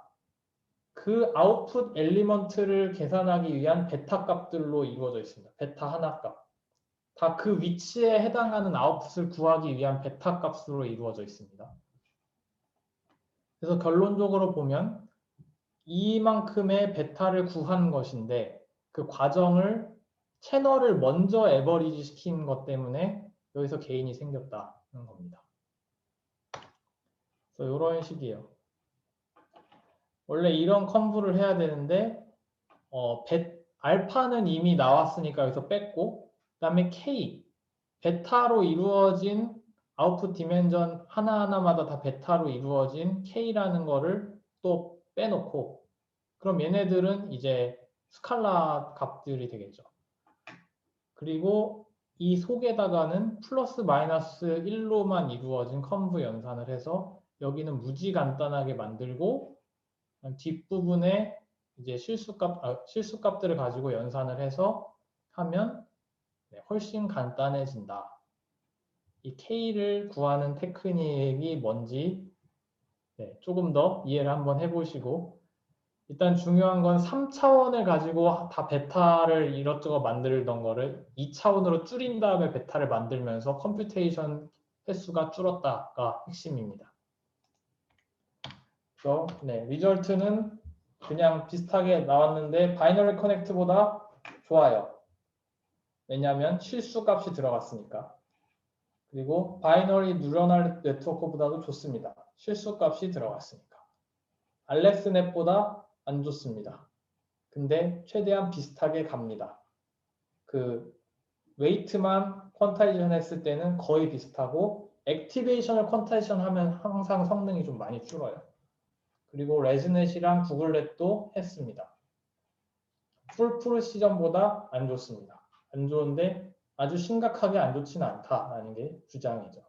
A: 그 아웃풋 엘리먼트를 계산하기 위한 베타 값들로 이루어져 있습니다. 베타 하나 값. 다 그 위치에 해당하는 아웃풋을 구하기 위한 베타 값으로 이루어져 있습니다. 그래서 결론적으로 보면 이만큼의 베타를 구한 것인데 그 과정을 채널을 먼저 에버리지 시킨 것 때문에 여기서 개인이 생겼다는 겁니다. 그래서 이런 식이에요. 원래 이런 컨브를 해야 되는데 알파는 이미 나왔으니까 여기서 뺐고 그 다음에 K 베타로 이루어진 아웃풋 디멘전 하나하나마다 다 베타로 이루어진 K라는 거를 또 빼놓고 그럼 얘네들은 이제 스칼라 값들이 되겠죠. 그리고 이 속에다가는 플러스 마이너스 1로만 이루어진 컨브 연산을 해서 여기는 무지 간단하게 만들고 뒷부분에 이제 실수값들을 가지고 연산을 해서 하면 훨씬 간단해진다. 이 K를 구하는 테크닉이 뭔지 조금 더 이해를 한번 해보시고 일단 중요한 건 3차원을 가지고 다 베타를 이것저것 만들던 거를 2차원으로 줄인 다음에 베타를 만들면서 컴퓨테이션 횟수가 줄었다가 핵심입니다. 그래서 리절트는 그냥 비슷하게 나왔는데 바이너리 커넥트보다 좋아요. 왜냐하면 실수 값이 들어갔으니까. 그리고 바이너리 뉴러널 네트워크보다도 좋습니다. 실수 값이 들어갔으니까. 알렉스넷보다 안 좋습니다. 근데 최대한 비슷하게 갑니다. 그 웨이트만 퀀타이제이션 했을 때는 거의 비슷하고 액티베이션을 퀀타이제이션 하면 항상 성능이 좀 많이 줄어요. 그리고 레즈넷이랑 구글넷도 했습니다. 풀 프로시전보다 안 좋습니다. 안 좋은데 아주 심각하게 안 좋지는 않다라는 게 주장이죠.